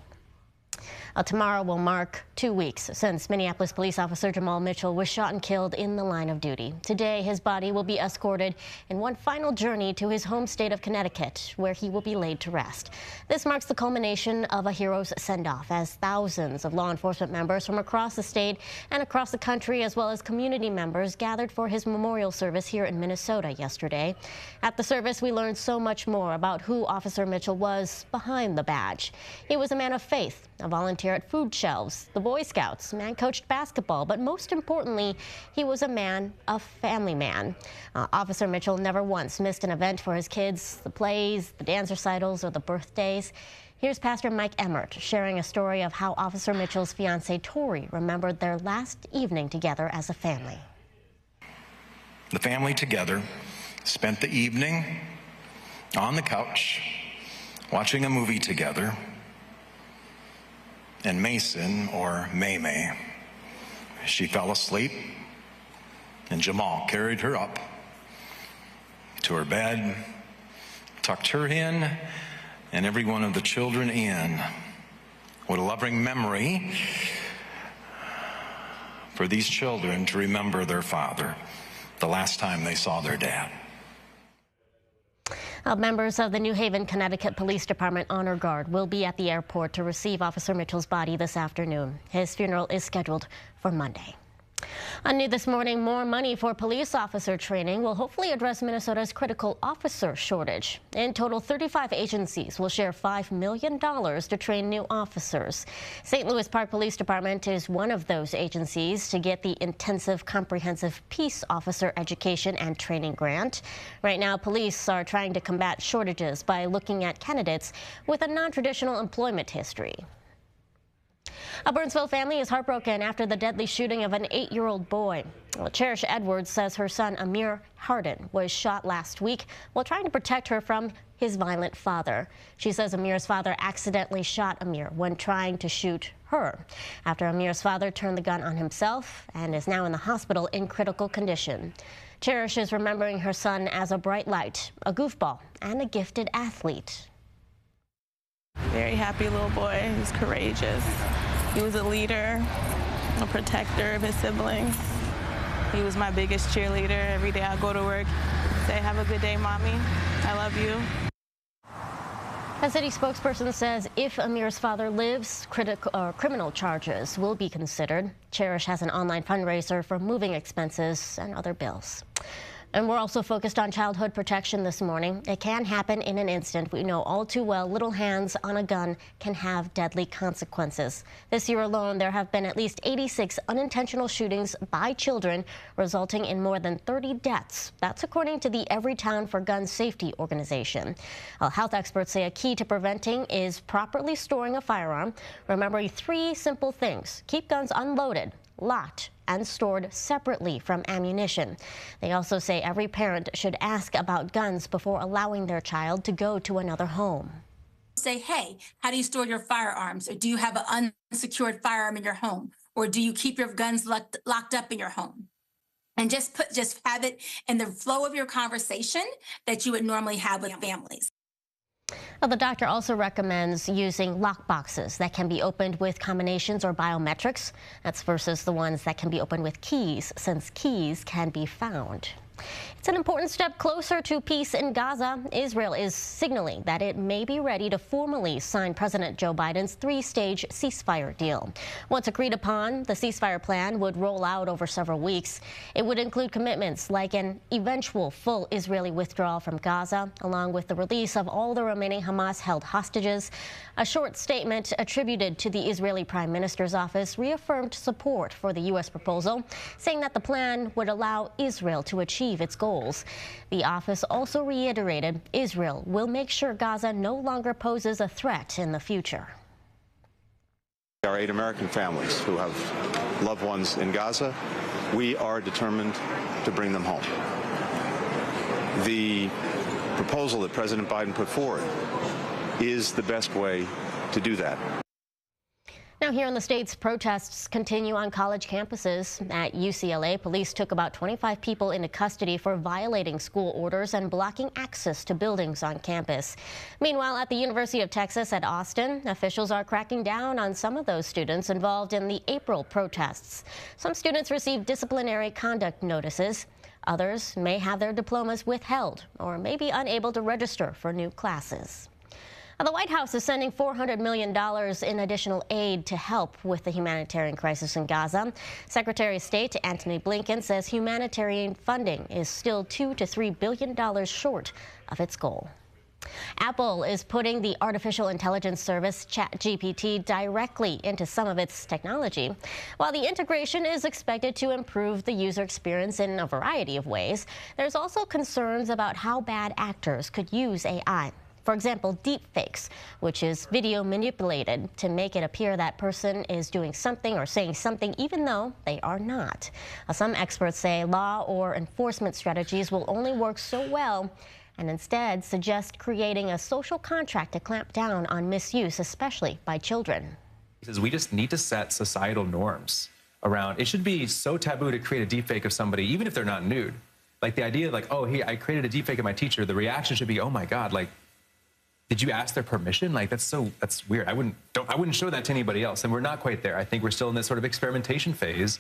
Speaker 26: Tomorrow will mark 2 weeks since Minneapolis police officer Jamal Mitchell was shot and killed in the line of duty. Today, his body will be escorted in one final journey to his home state of Connecticut, where he will be laid to rest. This marks the culmination of a hero's send-off as thousands of law enforcement members from across the state and across the country, as well as community members, gathered for his memorial service here in Minnesota yesterday. At the service, we learned so much more about who Officer Mitchell was behind the badge. He was a man of faith, a volunteer at food shelves, the Boy Scouts, man coached basketball, but most importantly, he was a family man. Officer Mitchell never once missed an event for his kids, the plays, the dance recitals, or the birthdays. Here's Pastor Mike Emmert sharing a story of how Officer Mitchell's fiancée Tori remembered their last evening together as a family.
Speaker 5: The family together spent the evening on the couch watching a movie together. And Mason, or May, she fell asleep, and Jamal carried her up to her bed, tucked her in, and every one of the children in. What a loving memory for these children to remember their father the last time they saw their dad.
Speaker 26: Members of the New Haven, Connecticut Police Department Honor Guard will be at the airport to receive Officer Mitchell's body this afternoon. His funeral is scheduled for Monday. New this morning, more money for police officer training will hopefully address Minnesota's critical officer shortage. In total, 35 agencies will share $5 million to train new officers. St. Louis Park Police Department is one of those agencies to get the Intensive Comprehensive Peace Officer Education and Training Grant. Right now, police are trying to combat shortages by looking at candidates with a non-traditional employment history. A Burnsville family is heartbroken after the deadly shooting of an 8-year-old boy. Cherish Edwards says her son Amir Harden was shot last week while trying to protect her from his violent father. She says Amir's father accidentally shot Amir when trying to shoot her. After Amir's father turned the gun on himself and is now in the hospital in critical condition. Cherish is remembering her son as a bright light, a goofball, and a gifted athlete.
Speaker 6: Very happy little boy. He was courageous. He was a leader, a protector of his siblings. He was my biggest cheerleader. Every day I go to work, say, "Have a good day, Mommy. I love you."
Speaker 26: A city spokesperson says if Amir's father lives, criminal charges will be considered. Cherish has an online fundraiser for moving expenses and other bills. And we're also focused on childhood protection this morning. It can happen in an instant. We know all too well little hands on a gun can have deadly consequences. This year alone, there have been at least 86 unintentional shootings by children, resulting in more than 30 deaths. That's according to the Everytown for Gun Safety organization. Health experts say a key to preventing is properly storing a firearm, remembering 3 simple things. Keep guns unloaded, locked, and stored separately from ammunition. They also say every parent should ask about guns before allowing their child to go to another home.
Speaker 7: Say, hey, how do you store your firearms? Or do you have an unsecured firearm in your home? Or do you keep your guns locked up in your home? And just have it in the flow of your conversation that you would normally have with families.
Speaker 26: The doctor also recommends using lock boxes that can be opened with combinations or biometrics. That's versus the ones that can be opened with keys, since keys can be found. It's an important step closer to peace in Gaza. Israel is signaling that it may be ready to formally sign President Joe Biden's 3-stage ceasefire deal. Once agreed upon, the ceasefire plan would roll out over several weeks. It would include commitments like an eventual full Israeli withdrawal from Gaza, along with the release of all the remaining Hamas-held hostages. A short statement attributed to the Israeli Prime Minister's office reaffirmed support for the U.S. proposal, saying that the plan would allow Israel to achieve its goals. The office also reiterated Israel will make sure Gaza no longer poses a threat in the future.
Speaker 8: Our 8 American families who have loved ones in Gaza, we are determined to bring them home. The proposal that President Biden put forward is the best way to do that.
Speaker 26: Now here in the States, protests continue on college campuses. At UCLA, police took about 25 people into custody for violating school orders and blocking access to buildings on campus. Meanwhile, at the University of Texas at Austin, officials are cracking down on some of those students involved in the April protests. Some students received disciplinary conduct notices. Others may have their diplomas withheld or may be unable to register for new classes. The White House is sending $400 million in additional aid to help with the humanitarian crisis in Gaza. Secretary of State Antony Blinken says humanitarian funding is still $2 to $3 billion short of its goal. Apple is putting the artificial intelligence service ChatGPT directly into some of its technology. While the integration is expected to improve the user experience in a variety of ways, there's also concerns about how bad actors could use AI. For example, deepfakes, which is video manipulated to make it appear that person is doing something or saying something even though they are not. Some experts say law or enforcement strategies will only work so well and instead suggest creating a social contract to clamp down on misuse, especially by children.
Speaker 9: Because we just need to set societal norms around, it should be so taboo to create a deepfake of somebody, even if they're not nude. Like the idea like, oh, hey, I created a deepfake of my teacher, the reaction should be, oh my God, like, did you ask their permission? Like, that's weird. I wouldn't show that to anybody else. And we're not quite there. I think we're still in this sort of experimentation phase.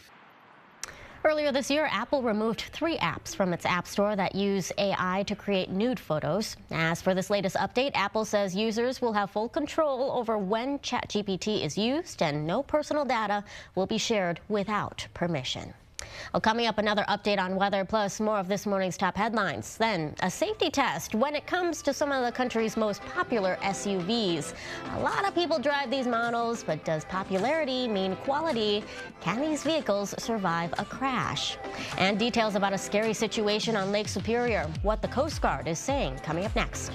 Speaker 26: Earlier this year, Apple removed 3 apps from its App Store that use AI to create nude photos. As for this latest update, Apple says users will have full control over when ChatGPT is used and no personal data will be shared without permission. Well, coming up, another update on weather, plus more of this morning's top headlines. Then, a safety test when it comes to some of the country's most popular SUVs. A lot of people drive these models, but does popularity mean quality? Can these vehicles survive a crash? And details about a scary situation on Lake Superior, what the Coast Guard is saying, coming up next.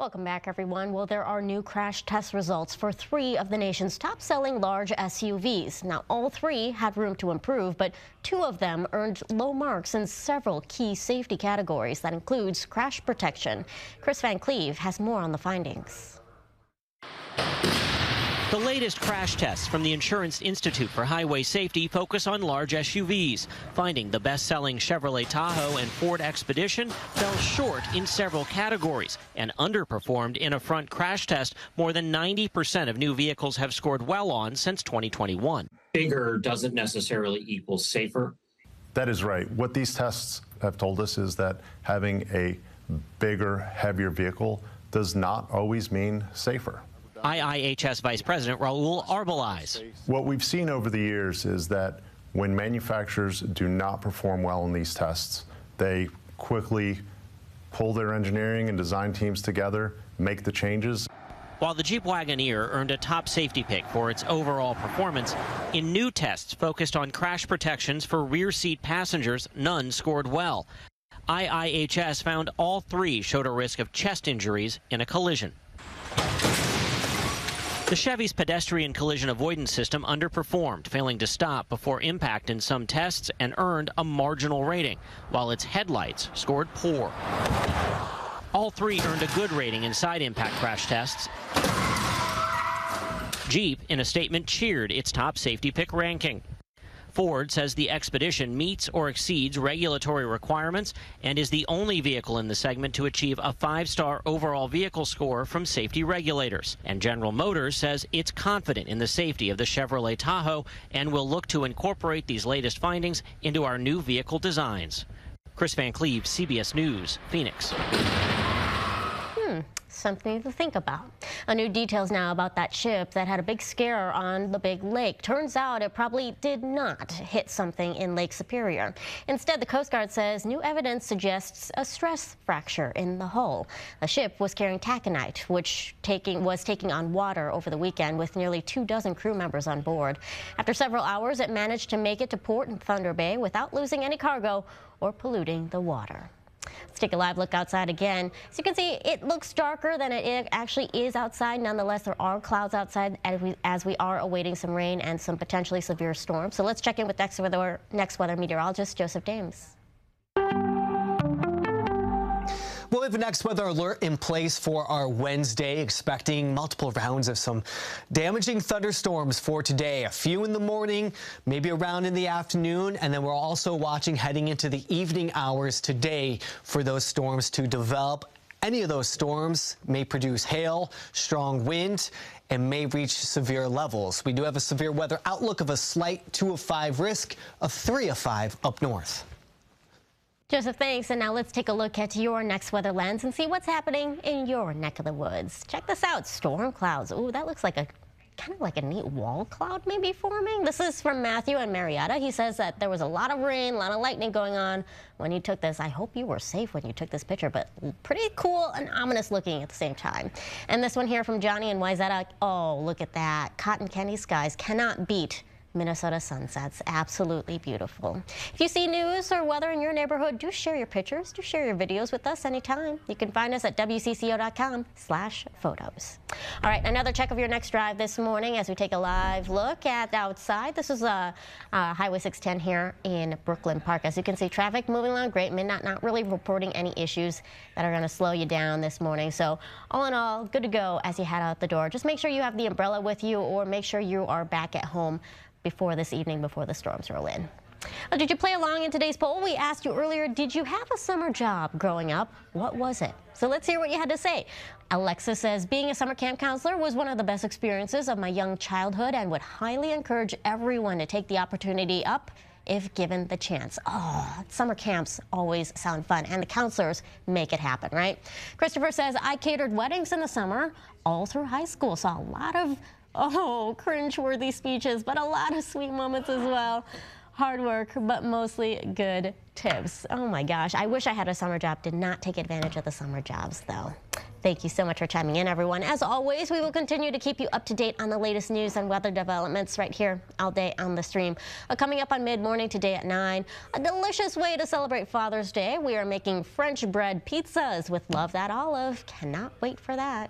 Speaker 26: Welcome back, everyone. Well, there are new crash test results for 3 of the nation's top-selling large SUVs. Now, all 3 had room to improve, but 2 of them earned low marks in several key safety categories. That includes crash protection. Chris Van Cleve has more on the findings.
Speaker 10: The latest crash tests from the Insurance Institute for Highway Safety focus on large SUVs, finding the best-selling Chevrolet Tahoe and Ford Expedition fell short in several categories and underperformed in a front crash test more than 90% of new vehicles have scored well on since 2021.
Speaker 11: Bigger doesn't necessarily equal safer.
Speaker 12: That is right. What these tests have told us is that having a bigger, heavier vehicle does not always mean safer.
Speaker 10: IIHS Vice President Raul Arbelais.
Speaker 12: What we've seen over the years is that when manufacturers do not perform well in these tests, they quickly pull their engineering and design teams together, make the changes.
Speaker 10: While the Jeep Wagoneer earned a top safety pick for its overall performance, in new tests focused on crash protections for rear seat passengers, none scored well. IIHS found all 3 showed a risk of chest injuries in a collision. The Chevy's pedestrian collision avoidance system underperformed, failing to stop before impact in some tests and earned a marginal rating, while its headlights scored poor. All 3 earned a good rating in side impact crash tests. Jeep, in a statement, cheered its top safety pick ranking. Ford says the Expedition meets or exceeds regulatory requirements and is the only vehicle in the segment to achieve a 5-star overall vehicle score from safety regulators. And General Motors says it's confident in the safety of the Chevrolet Tahoe and will look to incorporate these latest findings into our new vehicle designs. Chris Van Cleve, CBS News, Phoenix.
Speaker 26: Something to think about. New details now about that ship that had a big scare on the Big Lake. Turns out it probably did not hit something in Lake Superior. Instead, the Coast Guard says new evidence suggests a stress fracture in the hull. The ship was carrying taconite, which was taking on water over the weekend with nearly 24 crew members on board. After several hours, it managed to make it to port in Thunder Bay without losing any cargo or polluting the water. Let's take a live look outside again. As you can see, it looks darker than it actually is outside. Nonetheless, there are clouds outside as we are awaiting some rain and some potentially severe storms. So let's check in with next weather meteorologist Joseph Dames.
Speaker 3: We'll have a next weather alert in place for our Wednesday, expecting multiple rounds of some damaging thunderstorms for today. A few in the morning, maybe around in the afternoon, and then we're also watching heading into the evening hours today for those storms to develop. Any of those storms may produce hail, strong wind, and may reach severe levels. We do have a severe weather outlook of a slight 2 of 5 risk of 3 of 5 up north.
Speaker 26: Joseph, thanks. And now let's take a look at your next weather lens and see what's happening in your neck of the woods. Check this out. Storm clouds. Ooh, that looks like kind of like a neat wall cloud maybe forming. This is from Matthew and Marietta. He says that there was a lot of rain, a lot of lightning going on when he took this. I hope you were safe when you took this picture, but pretty cool and ominous looking at the same time. And this one here from Johnny in Wayzata. Oh, look at that. Cotton candy skies cannot beat Minnesota sunsets. Absolutely beautiful. If you see news or weather in your neighborhood, do share your pictures, do share your videos with us anytime. You can find us at WCCO.com/photos. All right, another check of your next drive this morning as we take a live look at outside. This is Highway 610 here in Brooklyn Park. As you can see, traffic moving along great. Midnight not really reporting any issues that are going to slow you down this morning. So all in all, good to go as you head out the door. Just make sure you have the umbrella with you or make sure you are back at home before this evening, before the storms roll in. Did you play along in today's poll? We asked you earlier, did you have a summer job growing up? What was it? So let's hear what you had to say. Alexa says, being a summer camp counselor was one of the best experiences of my young childhood and would highly encourage everyone to take the opportunity up if given the chance. Oh, summer camps always sound fun, and the counselors make it happen, right? Christopher says, I catered weddings in the summer all through high school. Saw a lot of cringe-worthy speeches, but a lot of sweet moments as well. Hard work, but mostly good tips. Oh my gosh, I wish I had a summer job. Did not take advantage of the summer jobs though. Thank you so much for chiming in, everyone. As always, we will continue to keep you up to date on the latest news and weather developments right here all day on the stream. Coming up on mid-morning today at 9, a delicious way to celebrate Father's Day. We are making French bread pizzas with Love That Olive. Cannot wait for that.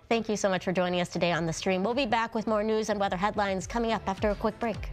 Speaker 26: Thank you so much for joining us today on the stream. We'll be back with more news and weather headlines coming up after a quick break.